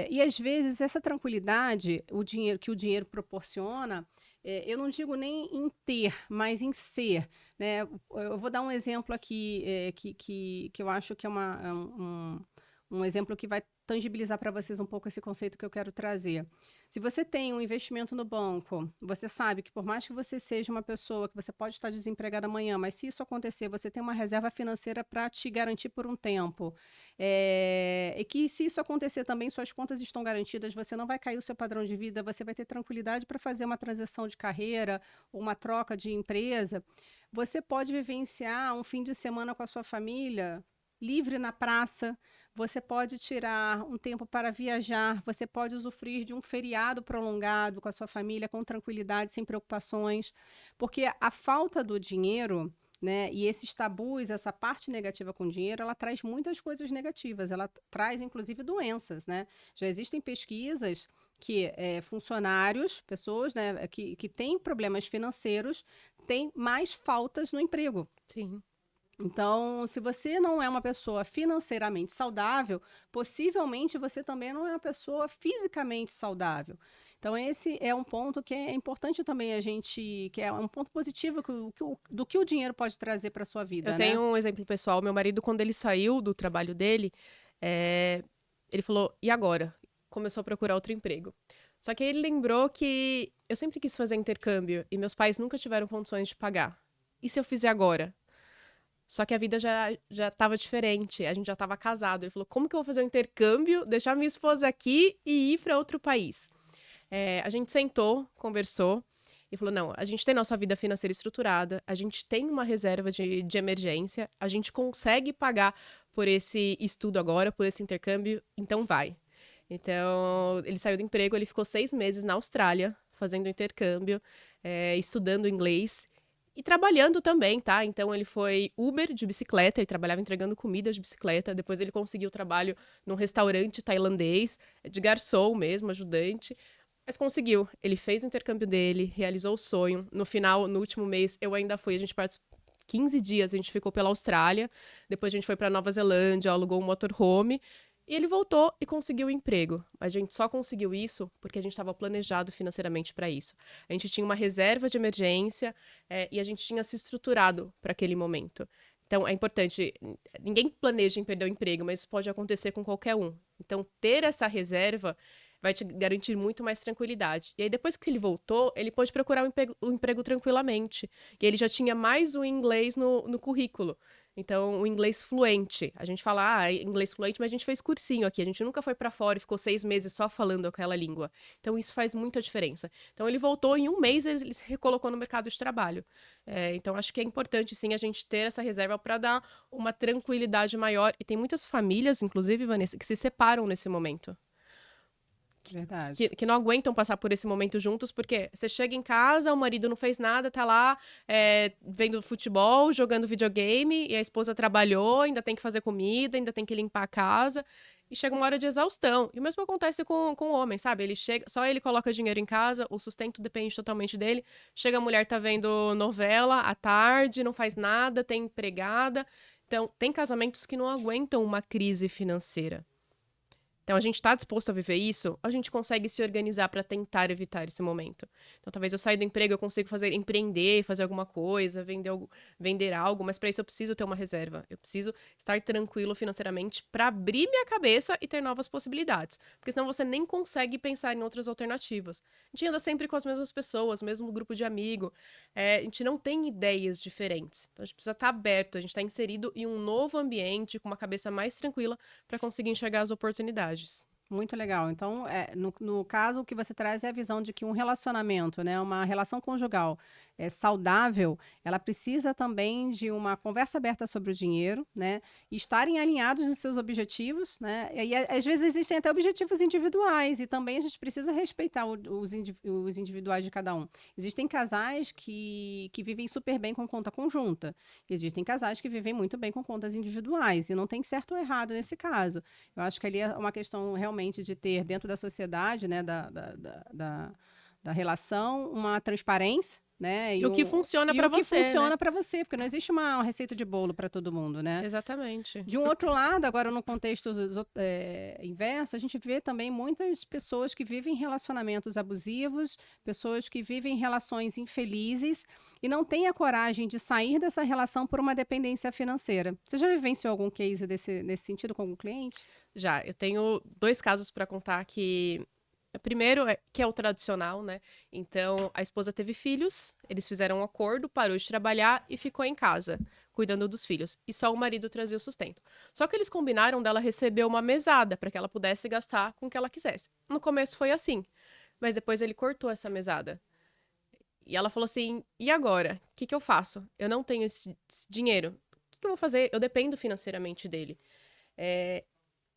E às vezes essa tranquilidade, o dinheiro proporciona, eu não digo nem em ter, mas em ser. Né? Eu vou dar um exemplo aqui que eu acho que é um exemplo que vai tangibilizar para vocês um pouco esse conceito que eu quero trazer. Se você tem um investimento no banco, você sabe que por mais que você seja uma pessoa que você pode estar desempregada amanhã, mas se isso acontecer, você tem uma reserva financeira para te garantir por um tempo. E que se isso acontecer também, suas contas estão garantidas, você não vai cair o seu padrão de vida, você vai ter tranquilidade para fazer uma transição de carreira ou uma troca de empresa. Você pode vivenciar um fim de semana com a sua família livre na praça, você pode tirar um tempo para viajar, você pode usufruir de um feriado prolongado com a sua família, com tranquilidade, sem preocupações, porque a falta do dinheiro, né, e esses tabus, essa parte negativa com o dinheiro, ela traz muitas coisas negativas, ela traz inclusive doenças, né? Já existem pesquisas que funcionários, pessoas, né, que têm problemas financeiros, têm mais faltas no emprego. Sim. Então, se você não é uma pessoa financeiramente saudável, possivelmente você também não é uma pessoa fisicamente saudável. Então, esse é um ponto que é importante também que é um ponto positivo do que o dinheiro pode trazer para a sua vida, Eu né? tenho um exemplo pessoal. Meu marido, quando ele saiu do trabalho dele, ele falou, e agora? Começou a procurar outro emprego. Só que aí ele lembrou que eu sempre quis fazer intercâmbio e meus pais nunca tiveram condições de pagar. E se eu fizer agora? Só que a vida já estava diferente, a gente já estava casado. Ele falou, como que eu vou fazer um intercâmbio, deixar minha esposa aqui e ir para outro país? A gente sentou, conversou e falou, não, a gente tem nossa vida financeira estruturada, a gente tem uma reserva de emergência, a gente consegue pagar por esse estudo agora, por esse intercâmbio, então vai. Então, ele saiu do emprego, ele ficou 6 meses na Austrália, fazendo intercâmbio, estudando inglês, e trabalhando também, tá? Então ele foi Uber de bicicleta, ele trabalhava entregando comida de bicicleta. Depois ele conseguiu trabalho num restaurante tailandês, de garçom mesmo, ajudante. Mas conseguiu. Ele fez o intercâmbio dele, realizou o sonho. No final, no último mês, eu ainda fui. A gente participou 15 dias, a gente ficou pela Austrália. Depois a gente foi para Nova Zelândia, alugou um motorhome. E ele voltou e conseguiu o emprego. Mas a gente só conseguiu isso porque a gente estava planejado financeiramente para isso. A gente tinha uma reserva de emergência e a gente tinha se estruturado para aquele momento. Então, é importante, ninguém planeja em perder o emprego, mas isso pode acontecer com qualquer um. Então, ter essa reserva vai te garantir muito mais tranquilidade. E aí, depois que ele voltou, ele pôde procurar um emprego tranquilamente. E ele já tinha mais o inglês no currículo. Então, o inglês fluente. A gente fala, inglês fluente, mas a gente fez cursinho aqui. A gente nunca foi para fora e ficou 6 meses só falando aquela língua. Então, isso faz muita diferença. Então, ele voltou, em um mês ele se recolocou no mercado de trabalho. Então, acho que é importante, sim, a gente ter essa reserva para dar uma tranquilidade maior. E tem muitas famílias, inclusive, Vanessa, que se separam nesse momento. Verdade. Que não aguentam passar por esse momento juntos, porque você chega em casa, o marido não fez nada, tá lá vendo futebol, jogando videogame, e a esposa trabalhou, ainda tem que fazer comida, ainda tem que limpar a casa, e chega uma hora de exaustão. E o mesmo acontece com o homem, sabe? Ele chega, só ele coloca dinheiro em casa, o sustento depende totalmente dele. Chega a mulher, tá vendo novela à tarde, não faz nada, tem empregada. Então, tem casamentos que não aguentam uma crise financeira. Então, a gente está disposto a viver isso, a gente consegue se organizar para tentar evitar esse momento. Então, talvez eu saia do emprego, eu consigo empreender, fazer alguma coisa, vender algo, mas para isso eu preciso ter uma reserva. Eu preciso estar tranquilo financeiramente para abrir minha cabeça e ter novas possibilidades. Porque senão você nem consegue pensar em outras alternativas. A gente anda sempre com as mesmas pessoas, mesmo grupo de amigo. A gente não tem ideias diferentes. Então, a gente precisa estar aberto, a gente está inserido em um novo ambiente, com uma cabeça mais tranquila, para conseguir enxergar as oportunidades. Muito legal. Então, no caso, o que você traz é a visão de que um relacionamento, né, uma relação conjugal saudável, ela precisa também de uma conversa aberta sobre o dinheiro, né, e estarem alinhados nos seus objetivos, né, e às vezes existem até objetivos individuais, e também a gente precisa respeitar os individuais de cada um. Existem casais que vivem super bem com conta conjunta, existem casais que vivem muito bem com contas individuais, e não tem certo ou errado nesse caso. Eu acho que ali é uma questão realmente de ter dentro da sociedade, né, da relação, uma transparência, né, E o que funciona para você, que funciona né? para você, porque não existe uma receita de bolo para todo mundo, né? Exatamente. De um outro lado, agora no contexto inverso, a gente vê também muitas pessoas que vivem relacionamentos abusivos, pessoas que vivem relações infelizes e não têm a coragem de sair dessa relação por uma dependência financeira. Você já vivenciou algum case nesse sentido com algum cliente? Já, eu tenho 2 casos para contar que... O primeiro que é o tradicional, né? Então, a esposa teve filhos, eles fizeram um acordo, parou de trabalhar e ficou em casa, cuidando dos filhos. E só o marido trazia o sustento. Só que eles combinaram dela receber uma mesada para que ela pudesse gastar com o que ela quisesse. No começo foi assim, mas depois ele cortou essa mesada. E ela falou assim: e agora? O que eu faço? Eu não tenho esse dinheiro. O que eu vou fazer? Eu dependo financeiramente dele.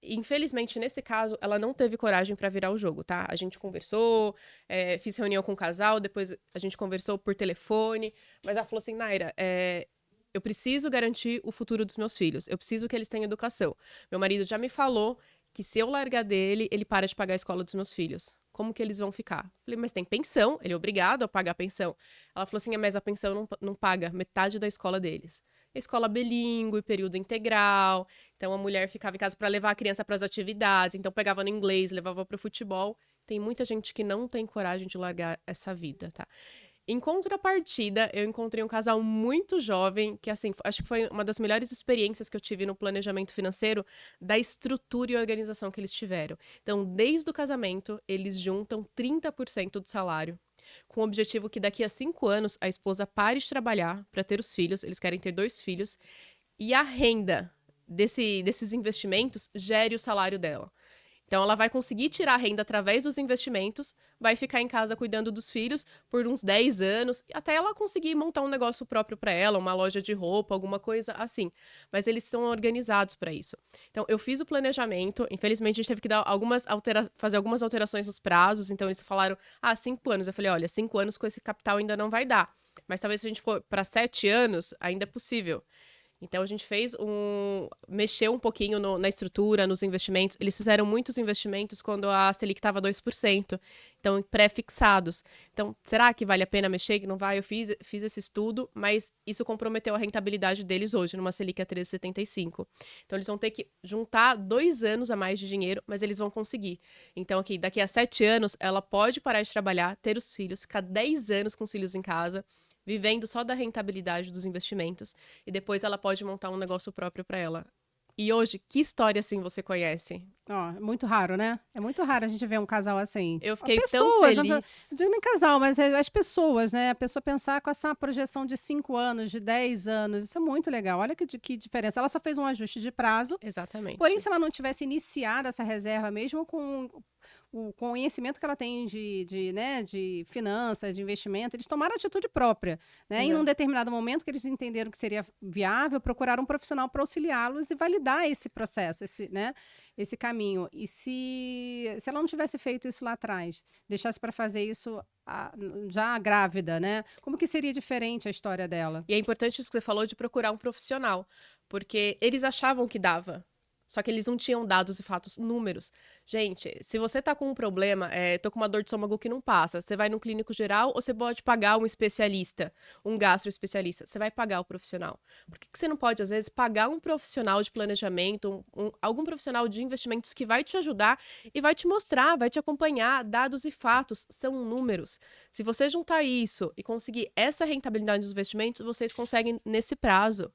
Infelizmente, nesse caso, ela não teve coragem para virar o jogo, tá? A gente conversou, fiz reunião com o casal, depois a gente conversou por telefone, mas ela falou assim: Naira, eu preciso garantir o futuro dos meus filhos, eu preciso que eles tenham educação. Meu marido já me falou que se eu largar dele, ele para de pagar a escola dos meus filhos. Como que eles vão ficar? Falei, mas tem pensão, ele é obrigado a pagar a pensão. Ela falou assim: mas a pensão não paga metade da escola deles. Escola bilíngue, período integral. Então a mulher ficava em casa para levar a criança para as atividades, então pegava no inglês, levava para o futebol. Tem muita gente que não tem coragem de largar essa vida, tá? Em contrapartida, eu encontrei um casal muito jovem, que assim, acho que foi uma das melhores experiências que eu tive no planejamento financeiro, da estrutura e organização que eles tiveram. Então, desde o casamento, eles juntam 30% do salário, com o objetivo que daqui a 5 anos a esposa pare de trabalhar para ter os filhos, eles querem ter 2 filhos, e a renda desses investimentos gere o salário dela. Então, ela vai conseguir tirar a renda através dos investimentos, vai ficar em casa cuidando dos filhos por uns 10 anos, até ela conseguir montar um negócio próprio para ela, uma loja de roupa, alguma coisa assim. Mas eles são organizados para isso. Então, eu fiz o planejamento, infelizmente a gente teve que dar fazer algumas alterações nos prazos, então eles falaram, 5 anos. Eu falei, olha, 5 anos com esse capital ainda não vai dar, mas talvez se a gente for para 7 anos, ainda é possível. Então, a gente mexeu um pouquinho na estrutura, nos investimentos. Eles fizeram muitos investimentos quando a Selic estava 2%, então pré-fixados. Então, será que vale a pena mexer? Que não vai? Eu fiz esse estudo, mas isso comprometeu a rentabilidade deles hoje, numa Selic a 13,75. Então, eles vão ter que juntar 2 anos a mais de dinheiro, mas eles vão conseguir. Então, aqui, daqui a 7 anos, ela pode parar de trabalhar, ter os filhos, ficar 10 anos com os filhos em casa, vivendo só da rentabilidade dos investimentos, e depois ela pode montar um negócio próprio para ela. E hoje, que história assim você conhece? É muito raro, né? É muito raro a gente ver um casal assim. Eu fiquei tão Pessoas, feliz. não digo nem casal, mas as pessoas, né? A pessoa pensar com essa projeção de 5 anos, de 10 anos, isso é muito legal. Olha que diferença. Ela só fez um ajuste de prazo. Exatamente. Porém, se ela não tivesse iniciado essa reserva, mesmo com o conhecimento que ela tem de finanças, de investimento, eles tomaram atitude própria, né? Em um determinado momento que eles entenderam que seria viável, procuraram um profissional para auxiliá-los e validar esse processo, esse caminho. E se ela não tivesse feito isso lá atrás, deixasse para fazer isso já grávida, né? Como que seria diferente a história dela? E é importante isso que você falou de procurar um profissional, porque eles achavam que dava. Só que eles não tinham dados e fatos, números. Gente, se você tá com um problema, tô com uma dor de estômago que não passa, você vai num clínico geral ou você pode pagar um especialista, um gastroespecialista? Você vai pagar o profissional. Por que você não pode, às vezes, pagar um profissional de planejamento, algum profissional de investimentos que vai te ajudar e vai te mostrar, vai te acompanhar? Dados e fatos são números. Se você juntar isso e conseguir essa rentabilidade dos investimentos, vocês conseguem nesse prazo.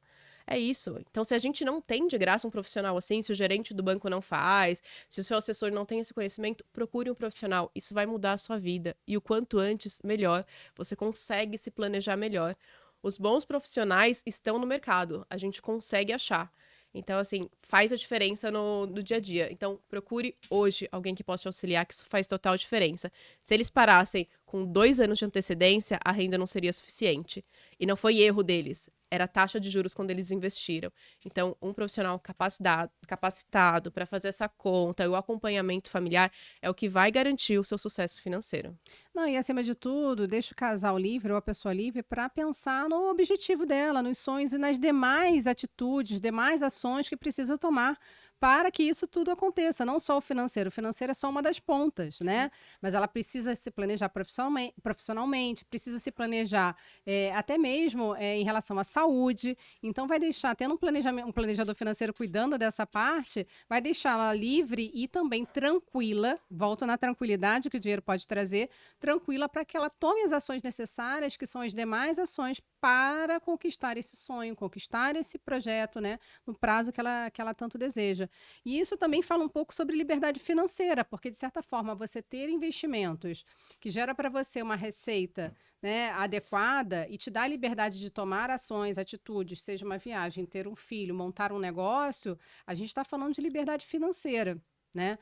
É isso. Então, se a gente não tem de graça um profissional assim, se o gerente do banco não faz, se o seu assessor não tem esse conhecimento, procure um profissional. Isso vai mudar a sua vida. E o quanto antes, melhor. Você consegue se planejar melhor. Os bons profissionais estão no mercado. A gente consegue achar. Então, assim, faz a diferença no dia a dia. Então, procure hoje alguém que possa te auxiliar, que isso faz total diferença. Se eles parassem com 2 anos de antecedência, a renda não seria suficiente. E não foi erro deles. Era a taxa de juros quando eles investiram. Então, um profissional capacitado para fazer essa conta e o acompanhamento familiar é o que vai garantir o seu sucesso financeiro. Não, e acima de tudo, deixa o casal livre ou a pessoa livre para pensar no objetivo dela, nos sonhos e nas demais atitudes, demais ações que precisa tomar para que isso tudo aconteça. Não só o financeiro. O financeiro é só uma das pontas, né? Mas ela precisa se planejar profissionalmente, precisa se planejar até mesmo em relação à saúde. Então, vai deixar, tendo um planejador financeiro cuidando dessa parte, vai deixá-la livre e também tranquila, volto na tranquilidade que o dinheiro pode trazer, tranquila para que ela tome as ações necessárias, que são as demais ações para conquistar esse sonho, conquistar esse projeto, né, no prazo que ela tanto deseja. E isso também fala um pouco sobre liberdade financeira, porque, de certa forma, você ter investimentos que gera para você uma receita, né, adequada e te dá a liberdade de tomar ações, atitudes, seja uma viagem, ter um filho, montar um negócio, a gente está falando de liberdade financeira. Né?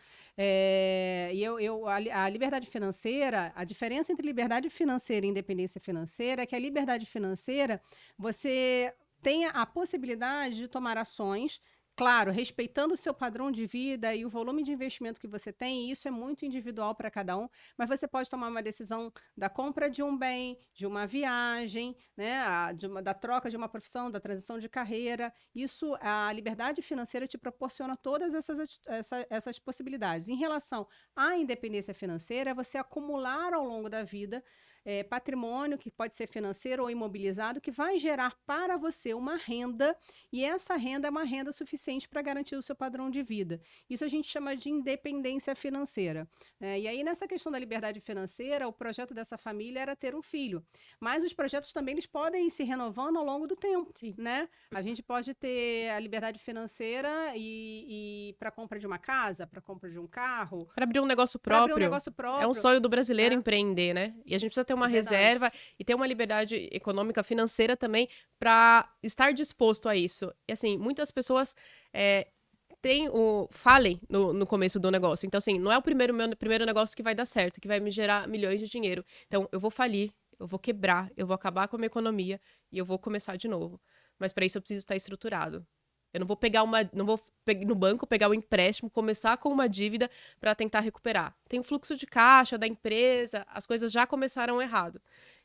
A liberdade financeira, a diferença entre liberdade financeira e independência financeira é que a liberdade financeira, você tem a possibilidade de tomar ações, claro, respeitando o seu padrão de vida e o volume de investimento que você tem, e isso é muito individual para cada um, mas você pode tomar uma decisão da compra de um bem, de uma viagem, né, da troca de uma profissão, da transição de carreira. Isso, a liberdade financeira te proporciona todas essas possibilidades. Em relação à independência financeira, é você acumular ao longo da vida patrimônio, que pode ser financeiro ou imobilizado, que vai gerar para você uma renda, e essa renda é uma renda suficiente para garantir o seu padrão de vida. Isso a gente chama de independência financeira. E aí, nessa questão da liberdade financeira, o projeto dessa família era ter um filho. Mas os projetos também eles podem ir se renovando ao longo do tempo. Né? A gente pode ter a liberdade financeira e para compra de uma casa, para compra de um carro. Para abrir um negócio próprio. É um sonho do brasileiro empreender, né? E a gente precisa ter uma reserva e ter uma liberdade econômica, financeira também, para estar disposto a isso. E assim, muitas pessoas falem no começo do negócio. Então, assim, não é meu primeiro negócio que vai dar certo, que vai me gerar milhões de dinheiro. Então, eu vou falir, eu vou quebrar, eu vou acabar com a minha economia e eu vou começar de novo. Mas para isso eu preciso estar estruturado. Eu não vou no banco pegar o empréstimo, começar com uma dívida para tentar recuperar. Tem o fluxo de caixa da empresa, as coisas já começaram errado.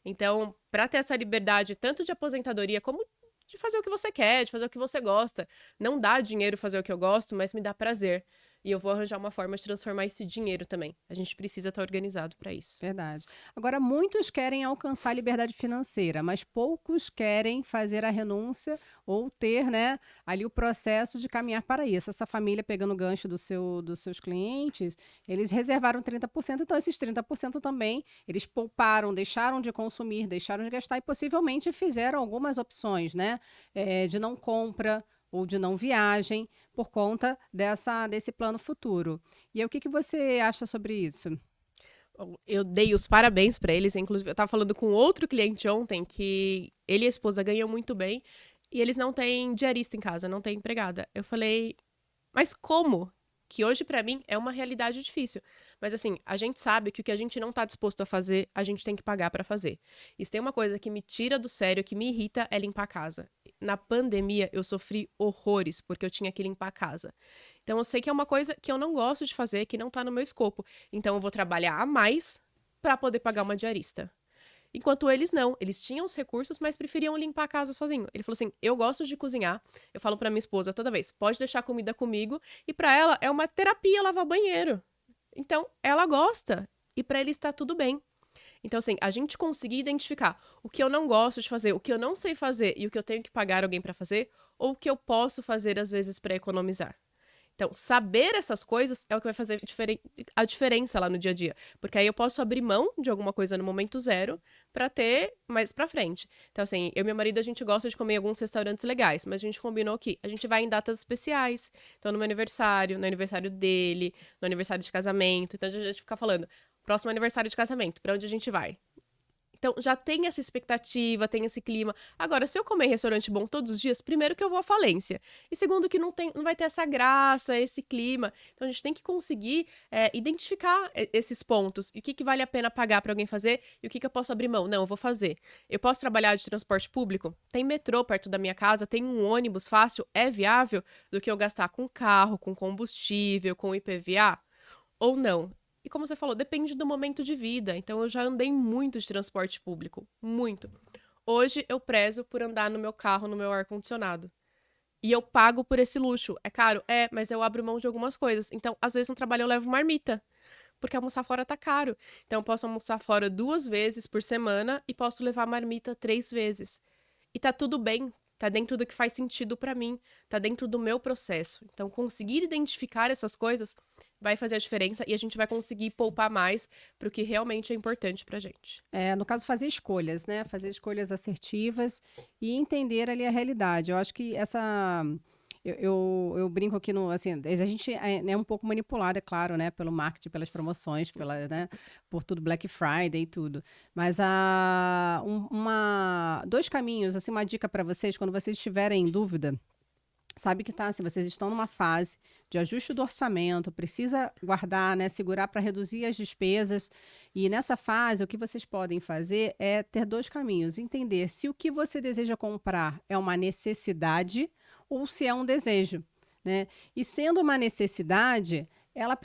Então, para ter essa liberdade tanto de aposentadoria como de fazer o que você quer, de fazer o que você gosta. Não dá dinheiro fazer o que eu gosto, mas me dá prazer. E eu vou arranjar uma forma de transformar esse dinheiro também. A gente precisa estar organizado para isso. Verdade. Agora, muitos querem alcançar a liberdade financeira, mas poucos querem fazer a renúncia ou ter, né, ali o processo de caminhar para isso. Essa família, pegando o gancho dos seus clientes, eles reservaram 30%, então esses 30% também, eles pouparam, deixaram de consumir, deixaram de gastar e possivelmente fizeram algumas opções, né, de não compra, ou de não viagem, por conta desse plano futuro. E aí, o que você acha sobre isso? Eu dei os parabéns para eles, inclusive eu estava falando com outro cliente ontem que ele e a esposa ganham muito bem e eles não têm diarista em casa, não têm empregada. Eu falei, mas como? Que hoje para mim é uma realidade difícil. Mas assim, a gente sabe que o que a gente não tá disposto a fazer, a gente tem que pagar para fazer. E se tem uma coisa que me tira do sério, que me irrita, é limpar a casa. Na pandemia, eu sofri horrores, porque eu tinha que limpar a casa. Então, eu sei que é uma coisa que eu não gosto de fazer, que não tá no meu escopo. Então, eu vou trabalhar a mais para poder pagar uma diarista. Enquanto eles não, eles tinham os recursos, mas preferiam limpar a casa sozinho. Ele falou assim: eu gosto de cozinhar, eu falo pra minha esposa toda vez, pode deixar a comida comigo, e pra ela é uma terapia lavar banheiro. Então, ela gosta, e pra ele está tudo bem. Então, assim, a gente conseguir identificar o que eu não gosto de fazer, o que eu não sei fazer e o que eu tenho que pagar alguém pra fazer, ou o que eu posso fazer, às vezes, pra economizar. Então, saber essas coisas é o que vai fazer a diferença lá no dia a dia. Porque aí eu posso abrir mão de alguma coisa no momento zero pra ter mais pra frente. Então, assim, eu e meu marido, a gente gosta de comer em alguns restaurantes legais, mas a gente combinou que a gente vai em datas especiais. Então, no meu aniversário, no aniversário dele, no aniversário de casamento. Então, a gente fica falando, próximo aniversário de casamento, pra onde a gente vai? Então, já tem essa expectativa, tem esse clima. Agora, se eu comer em restaurante bom todos os dias, primeiro que eu vou à falência. E segundo que não vai ter essa graça, esse clima. Então, a gente tem que conseguir identificar esses pontos. E o que vale a pena pagar para alguém fazer e o que eu posso abrir mão. Não, eu vou fazer. Eu posso trabalhar de transporte público? Tem metrô perto da minha casa, tem um ônibus fácil, é viável do que eu gastar com carro, com combustível, com IPVA? Ou não? E como você falou, depende do momento de vida. Então eu já andei muito de transporte público, muito. Hoje eu prezo por andar no meu carro, no meu ar-condicionado. E eu pago por esse luxo. É caro? É, mas eu abro mão de algumas coisas. Então, às vezes no trabalho eu levo marmita, porque almoçar fora tá caro. Então eu posso almoçar fora 2 vezes por semana e posso levar marmita 3 vezes. E tá tudo bem, tá dentro do que faz sentido pra mim, tá dentro do meu processo. Então, conseguir identificar essas coisas vai fazer a diferença e a gente vai conseguir poupar mais pro que realmente é importante pra gente. No caso, fazer escolhas, né? Fazer escolhas assertivas e entender ali a realidade. Eu acho que essa. Eu brinco aqui no. Assim, a gente é um pouco manipulado, é claro, né? Pelo marketing, pelas promoções, né, por tudo Black Friday e tudo. Mas dois caminhos, assim, uma dica para vocês, quando vocês estiverem em dúvida. Sabe que tá, se vocês estão numa fase de ajuste do orçamento, precisa guardar, né, segurar para reduzir as despesas. E nessa fase, o que vocês podem fazer é ter dois caminhos: entender se o que você deseja comprar é uma necessidade ou se é um desejo, né? E sendo uma necessidade, ela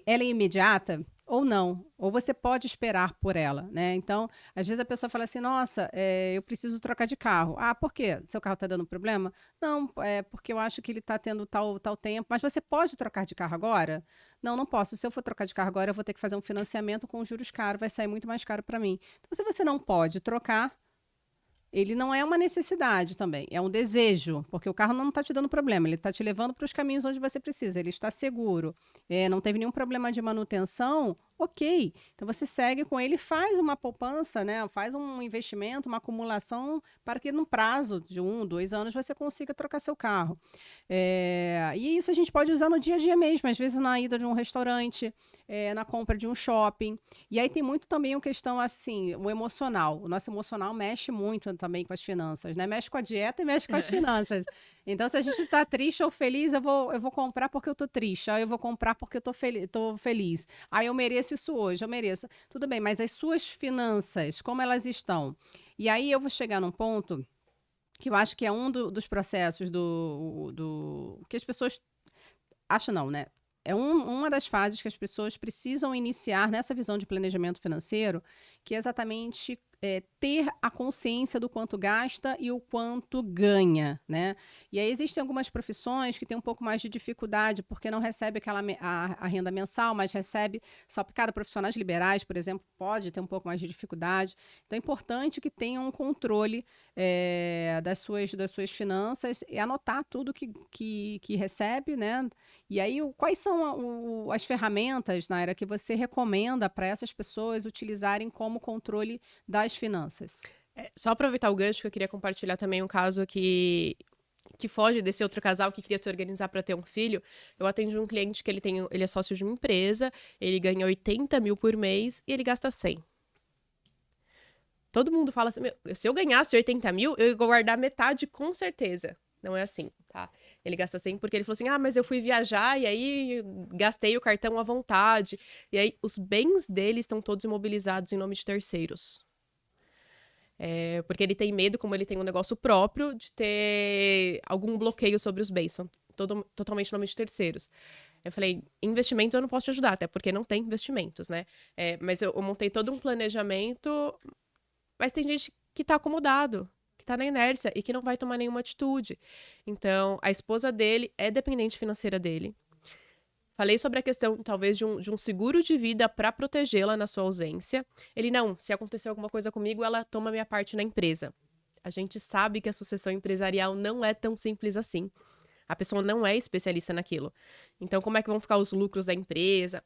é imediata ou não, ou você pode esperar por ela, né? Então, às vezes a pessoa fala assim: nossa, eu preciso trocar de carro. Ah, por quê? Seu carro está dando problema? Não, é porque eu acho que ele está tendo tal tempo. Mas você pode trocar de carro agora? Não, não posso. Se eu for trocar de carro agora, eu vou ter que fazer um financiamento com juros caros, vai sair muito mais caro para mim. Então, se você não pode trocar, ele não é uma necessidade também, é um desejo, porque o carro não está te dando problema, ele está te levando para os caminhos onde você precisa, ele está seguro, não teve nenhum problema de manutenção, ok. Então você segue com ele, faz uma poupança, né? Faz um investimento, uma acumulação para que no prazo de 1, 2 anos você consiga trocar seu carro. E isso a gente pode usar no dia a dia mesmo, às vezes na ida de um restaurante, na compra de um shopping. E aí tem muito também uma questão, assim, o emocional. O nosso emocional mexe muito também com as finanças, né? Mexe com a dieta e mexe com as finanças. Então, se a gente está triste ou feliz, eu vou comprar porque eu tô triste. Aí eu vou comprar porque eu tô feliz. Aí eu mereço isso hoje, eu mereço. Tudo bem, mas as suas finanças, como elas estão? E aí eu vou chegar num ponto que eu acho que é um dos processos que as pessoas acham, não, né? É uma das fases que as pessoas precisam iniciar nessa visão de planejamento financeiro, que é exatamente ter a consciência do quanto gasta e o quanto ganha, né? E aí existem algumas profissões que têm um pouco mais de dificuldade, porque não recebe a renda mensal, mas recebe salpicada. Profissionais liberais, por exemplo, pode ter um pouco mais de dificuldade. Então é importante que tenham um controle das suas finanças e anotar tudo que recebe, né? E aí, quais são as ferramentas, Naira, que você recomenda para essas pessoas utilizarem como controle das finanças? Só aproveitar o gancho que eu queria compartilhar também um caso que foge desse outro casal que queria se organizar para ter um filho. Eu atendi um cliente que ele é sócio de uma empresa, ele ganha 80 mil por mês e ele gasta 100. Todo mundo fala assim: se eu ganhasse 80 mil, eu ia guardar metade com certeza. Não é assim, tá? Ele gasta 100 porque ele falou assim: mas eu fui viajar e aí gastei o cartão à vontade. E aí os bens dele estão todos imobilizados em nome de terceiros. Porque ele tem medo, como ele tem um negócio próprio, de ter algum bloqueio sobre os bens. São totalmente em nome de terceiros. Eu falei: investimentos eu não posso te ajudar, até porque não tem investimentos, né? Mas eu montei todo um planejamento Mas tem gente que tá acomodado, que tá na inércia e que não vai tomar nenhuma atitude. Então, a esposa dele é dependente financeira dele. Falei sobre a questão, talvez, de um seguro de vida para protegê-la na sua ausência. Ele, não, se acontecer alguma coisa comigo, ela toma minha parte na empresa. A gente sabe que a sucessão empresarial não é tão simples assim. A pessoa não é especialista naquilo. Então, como é que vão ficar os lucros da empresa?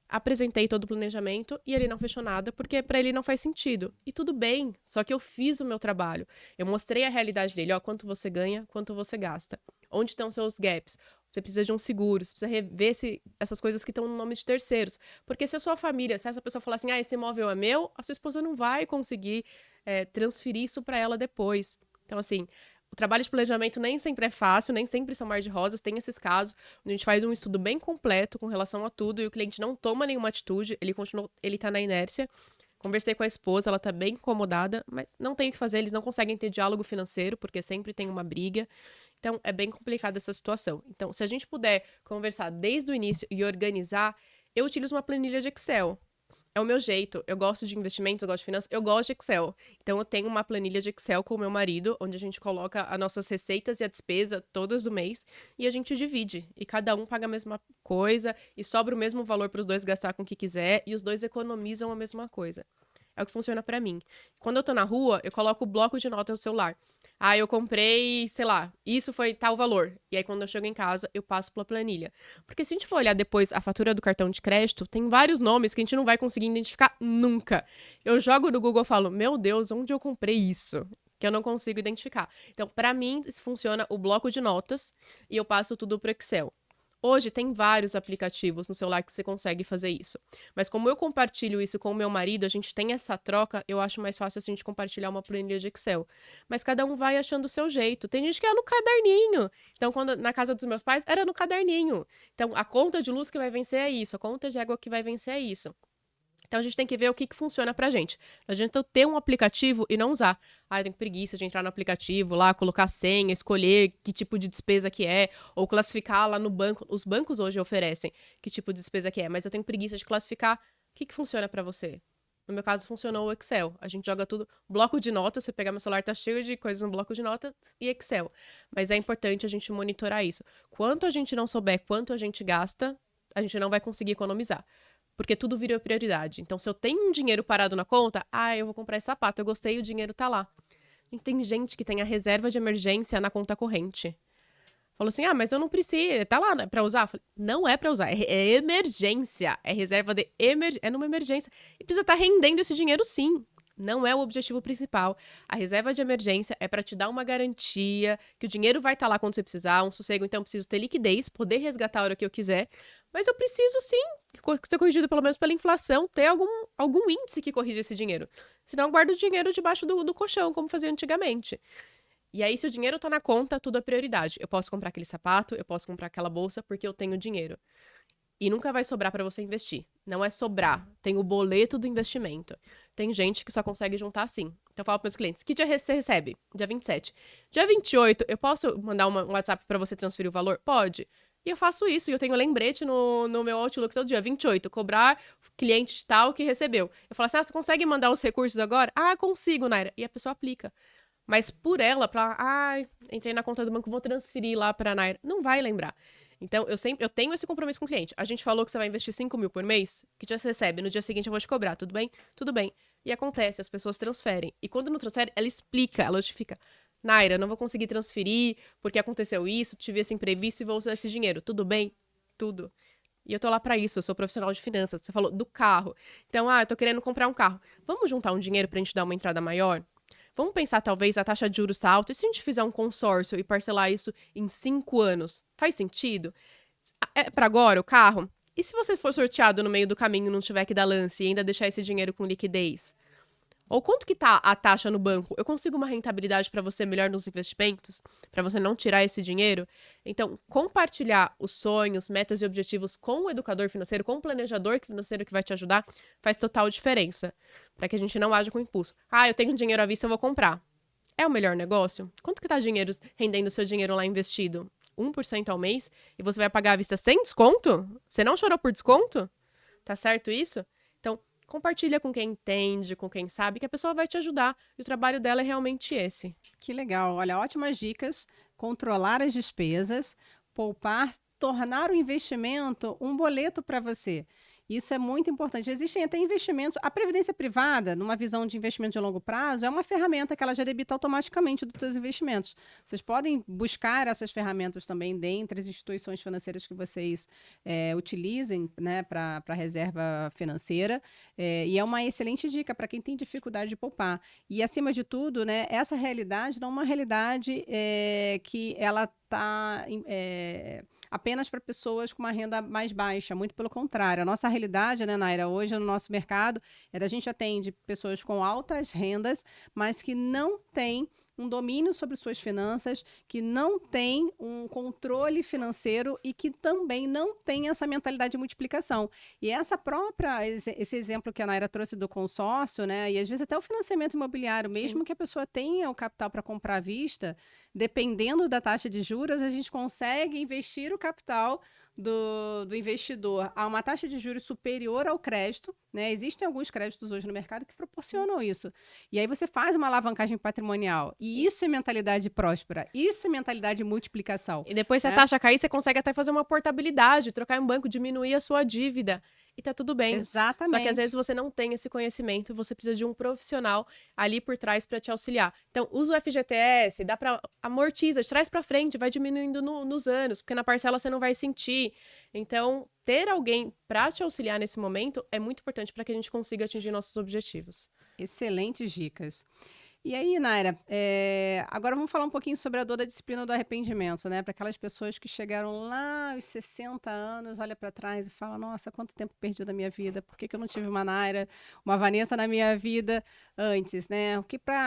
Apresentei todo o planejamento e ele não fechou nada, porque para ele não faz sentido. E tudo bem, só que eu fiz o meu trabalho. Eu mostrei a realidade dele, ó, quanto você ganha, quanto você gasta. Onde estão seus gaps? Você precisa de um seguro, você precisa rever essas coisas que estão no nome de terceiros. Porque se a sua família, se essa pessoa falar assim, esse imóvel é meu, a sua esposa não vai conseguir transferir isso para ela depois. Então, assim, o trabalho de planejamento nem sempre é fácil, nem sempre são mar de rosas, tem esses casos onde a gente faz um estudo bem completo com relação a tudo e o cliente não toma nenhuma atitude, ele tá na inércia. Conversei com a esposa, ela tá bem incomodada, mas não tem o que fazer, eles não conseguem ter diálogo financeiro, porque sempre tem uma briga. Então, é bem complicada essa situação. Então, se a gente puder conversar desde o início e organizar, eu utilizo uma planilha de Excel. É o meu jeito. Eu gosto de investimentos, eu gosto de finanças, eu gosto de Excel. Então, eu tenho uma planilha de Excel com o meu marido, onde a gente coloca as nossas receitas e a despesa todas do mês e a gente divide. E cada um paga a mesma coisa e sobra o mesmo valor para os dois gastar com o que quiser e os dois economizam a mesma coisa. É o que funciona pra mim. Quando eu tô na rua, eu coloco o bloco de notas no celular. Eu comprei, sei lá, isso foi tal valor. E aí, quando eu chego em casa, eu passo pela planilha. Porque se a gente for olhar depois a fatura do cartão de crédito, tem vários nomes que a gente não vai conseguir identificar nunca. Eu jogo no Google e falo, meu Deus, onde eu comprei isso? Que eu não consigo identificar. Então, pra mim, funciona o bloco de notas e eu passo tudo pro Excel. Hoje tem vários aplicativos no celular que você consegue fazer isso. Mas como eu compartilho isso com o meu marido, a gente tem essa troca, eu acho mais fácil assim, a gente compartilhar uma planilha de Excel. Mas cada um vai achando o seu jeito. Tem gente que é no caderninho. Então, quando na casa dos meus pais, era no caderninho. Então, a conta de luz que vai vencer é isso, a conta de água que vai vencer é isso. Então, a gente tem que ver o que funciona pra gente. Não adianta eu ter um aplicativo e não usar. Eu tenho preguiça de entrar no aplicativo lá, colocar senha, escolher que tipo de despesa que é, ou classificar lá no banco. Os bancos hoje oferecem que tipo de despesa que é, mas eu tenho preguiça de classificar o que funciona pra você. No meu caso, funcionou o Excel. A gente joga tudo. Bloco de notas, você pegar meu celular, tá cheio de coisas no bloco de notas e Excel. Mas é importante a gente monitorar isso. Quanto a gente não souber quanto a gente gasta, a gente não vai conseguir economizar. Porque tudo vira prioridade. Então, se eu tenho um dinheiro parado na conta, eu vou comprar esse sapato, eu gostei, o dinheiro tá lá. Tem gente que tem a reserva de emergência na conta corrente. Falou assim, mas eu não preciso, tá lá, né, pra usar? Falei, não é pra usar, é emergência, é reserva de emergência, é numa emergência. E precisa estar rendendo esse dinheiro sim. Não é o objetivo principal. A reserva de emergência é para te dar uma garantia que o dinheiro vai estar lá quando você precisar, um sossego. Então, eu preciso ter liquidez, poder resgatar a hora que eu quiser. Mas eu preciso, sim, ser corrigido pelo menos pela inflação, ter algum índice que corrija esse dinheiro. Senão, eu guardo o dinheiro debaixo do colchão, como fazia antigamente. E aí, se o dinheiro tá na conta, tudo é prioridade. Eu posso comprar aquele sapato, eu posso comprar aquela bolsa, porque eu tenho dinheiro. E nunca vai sobrar para você investir. Não é sobrar. Tem o boleto do investimento. Tem gente que só consegue juntar assim. Então eu falo para meus clientes, que dia você recebe? Dia 27. Dia 28, eu posso mandar um WhatsApp para você transferir o valor? Pode. E eu faço isso. E eu tenho lembrete no meu Outlook todo dia. 28, cobrar cliente tal que recebeu. Eu falo assim, você consegue mandar os recursos agora? Consigo, Naira. E a pessoa aplica. Mas por ela, entrei na conta do banco, vou transferir lá para a Naira. Não vai lembrar. Então, eu tenho esse compromisso com o cliente. A gente falou que você vai investir 5 mil por mês, que dia você recebe? No dia seguinte eu vou te cobrar, tudo bem? Tudo bem. E acontece, as pessoas transferem. E quando não transfere, ela explica, ela justifica. Naira, não vou conseguir transferir porque aconteceu isso, tive esse imprevisto e vou usar esse dinheiro. Tudo bem? Tudo. E eu tô lá pra isso, eu sou profissional de finanças. Você falou do carro. Então, eu tô querendo comprar um carro. Vamos juntar um dinheiro pra gente dar uma entrada maior? Vamos pensar, talvez, a taxa de juros tá alta. E se a gente fizer um consórcio e parcelar isso em 5 anos? Faz sentido? É para agora o carro? E se você for sorteado no meio do caminho e não tiver que dar lance e ainda deixar esse dinheiro com liquidez? Ou quanto que tá a taxa no banco? Eu consigo uma rentabilidade para você melhor nos investimentos? Para você não tirar esse dinheiro? Então, compartilhar os sonhos, metas e objetivos com o educador financeiro, com o planejador financeiro que vai te ajudar, faz total diferença. Para que a gente não age com impulso. Eu tenho dinheiro à vista, eu vou comprar. É o melhor negócio? Quanto que tá rendendo o seu dinheiro lá investido? 1% ao mês? E você vai pagar à vista sem desconto? Você não chorou por desconto? Tá certo isso? Então, compartilha com quem entende, com quem sabe, que a pessoa vai te ajudar. E o trabalho dela é realmente esse. Que legal. Olha, ótimas dicas. Controlar as despesas, poupar, tornar o investimento um boleto para você. Isso é muito importante. Existem até investimentos. A previdência privada, numa visão de investimento de longo prazo, é uma ferramenta que ela já debita automaticamente dos seus investimentos. Vocês podem buscar essas ferramentas também dentre as instituições financeiras que vocês utilizem, né, para reserva financeira. E é uma excelente dica para quem tem dificuldade de poupar. E, acima de tudo, né, essa realidade não é uma realidade que ela está apenas para pessoas com uma renda mais baixa, muito pelo contrário. A nossa realidade, né, Naira, hoje no nosso mercado, a gente atende pessoas com altas rendas, mas que não têm um domínio sobre suas finanças, que não tem um controle financeiro e que também não tem essa mentalidade de multiplicação. E esse exemplo que a Naira trouxe do consórcio, né, e às vezes até o financiamento imobiliário, mesmo que a pessoa tenha o capital para comprar à vista, dependendo da taxa de juros, a gente consegue investir o capital do investidor a uma taxa de juros superior ao crédito, né? Existem alguns créditos hoje no mercado que proporcionam isso. E aí você faz uma alavancagem patrimonial. E isso é mentalidade próspera. Isso é mentalidade de multiplicação. E depois, se a taxa cair, você consegue até fazer uma portabilidade, trocar em um banco, diminuir a sua dívida. E tá tudo bem. Exatamente. Só que às vezes você não tem esse conhecimento, você precisa de um profissional ali por trás para te auxiliar. Então, usa o FGTS, dá para amortiza, traz para frente, vai diminuindo nos anos, porque na parcela você não vai sentir. Então, ter alguém para te auxiliar nesse momento é muito importante para que a gente consiga atingir nossos objetivos. Excelentes dicas. E aí, Naira, agora vamos falar um pouquinho sobre a dor da disciplina do arrependimento, né? Para aquelas pessoas que chegaram lá aos 60 anos, olha para trás e fala, nossa, quanto tempo perdi da minha vida? Por que eu não tive uma Naira, uma Vanessa na minha vida antes, né?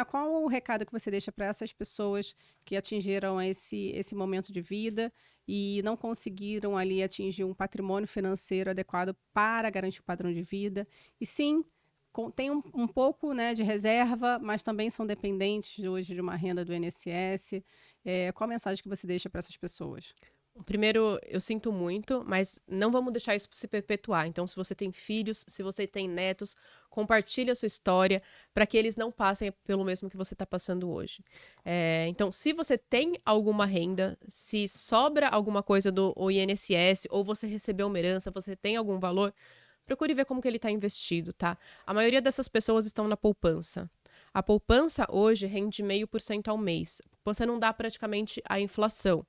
Qual o recado que você deixa para essas pessoas que atingiram esse momento de vida e não conseguiram ali atingir um patrimônio financeiro adequado para garantir o padrão de vida? E sim, tem um pouco, né, de reserva, mas também são dependentes hoje de uma renda do INSS. Qual a mensagem que você deixa para essas pessoas? Primeiro, eu sinto muito, mas não vamos deixar isso se perpetuar. Então, se você tem filhos, se você tem netos, compartilhe a sua história para que eles não passem pelo mesmo que você está passando hoje. Então, se você tem alguma renda, se sobra alguma coisa do INSS, ou você recebeu uma herança, você tem algum valor, procure ver como que ele está investido, tá? A maioria dessas pessoas estão na poupança. A poupança hoje rende 0,5% ao mês. Você não dá praticamente a inflação.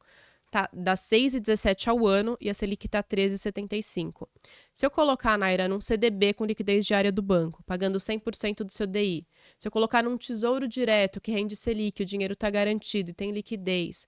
Tá, dá 6,17 ao ano e a Selic está 13,75. Se eu colocar, Naira, num CDB com liquidez diária do banco, pagando 100% do seu DI, se eu colocar num tesouro direto que rende Selic, o dinheiro está garantido e tem liquidez,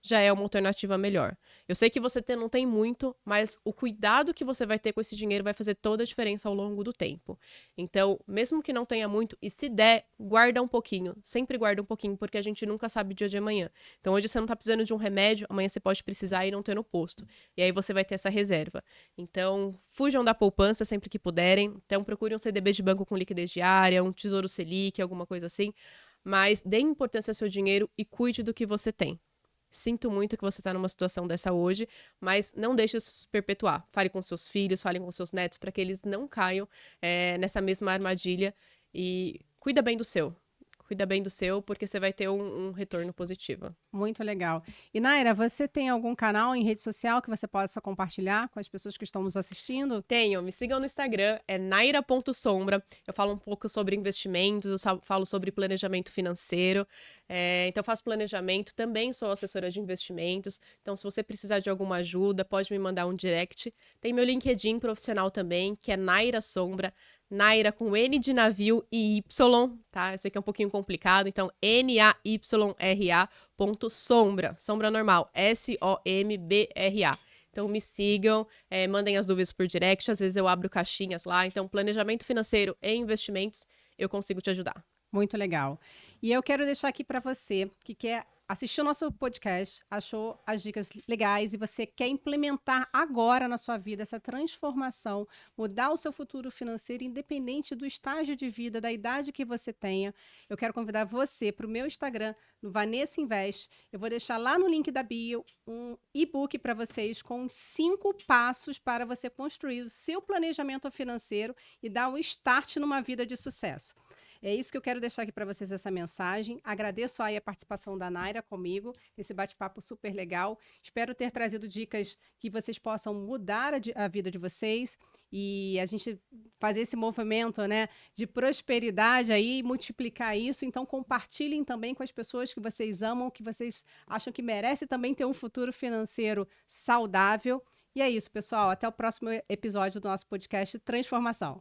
já é uma alternativa melhor. Eu sei que você não tem muito, mas o cuidado que você vai ter com esse dinheiro vai fazer toda a diferença ao longo do tempo. Então, mesmo que não tenha muito, e se der, guarda um pouquinho. Sempre guarda um pouquinho, porque a gente nunca sabe o dia de amanhã. Então, hoje você não está precisando de um remédio, amanhã você pode precisar e não ter no posto. E aí você vai ter essa reserva. Então, fujam da poupança sempre que puderem. Então, procure um CDB de banco com liquidez diária, um Tesouro Selic, alguma coisa assim. Mas dê importância ao seu dinheiro e cuide do que você tem. Sinto muito que você está numa situação dessa hoje, mas não deixe isso se perpetuar. Fale com seus filhos, fale com seus netos, para que eles não caiam nessa mesma armadilha. E cuida bem do seu. Cuida bem do seu, porque você vai ter um retorno positivo. Muito legal. E, Naira, você tem algum canal em rede social que você possa compartilhar com as pessoas que estão nos assistindo? Tenho. Me sigam no Instagram, é naira.sombra. Eu falo um pouco sobre investimentos, eu falo sobre planejamento financeiro. Então, eu faço planejamento, também sou assessora de investimentos. Então, se você precisar de alguma ajuda, pode me mandar um direct. Tem meu LinkedIn profissional também, que é Naira Sombra. Naira com N de navio e Y, tá? Eu sei que é um pouquinho complicado, então NAYRA.sombra, sombra normal, SOMBRA. Então me sigam, mandem as dúvidas por direct, às vezes eu abro caixinhas lá, então planejamento financeiro e investimentos, eu consigo te ajudar. Muito legal. E eu quero deixar aqui para você que quer assistiu nosso podcast, achou as dicas legais e você quer implementar agora na sua vida essa transformação, mudar o seu futuro financeiro, independente do estágio de vida, da idade que você tenha, eu quero convidar você para o meu Instagram, no Vanessa Invest. Eu vou deixar lá no link da bio um e-book para vocês com 5 passos para você construir o seu planejamento financeiro e dar um start numa vida de sucesso. É isso que eu quero deixar aqui para vocês, essa mensagem. Agradeço aí a participação da Naira comigo, esse bate-papo super legal. Espero ter trazido dicas que vocês possam mudar a vida de vocês e a gente fazer esse movimento, né, de prosperidade aí, multiplicar isso. Então, compartilhem também com as pessoas que vocês amam, que vocês acham que merece também ter um futuro financeiro saudável. E é isso, pessoal. Até o próximo episódio do nosso podcast Transformação.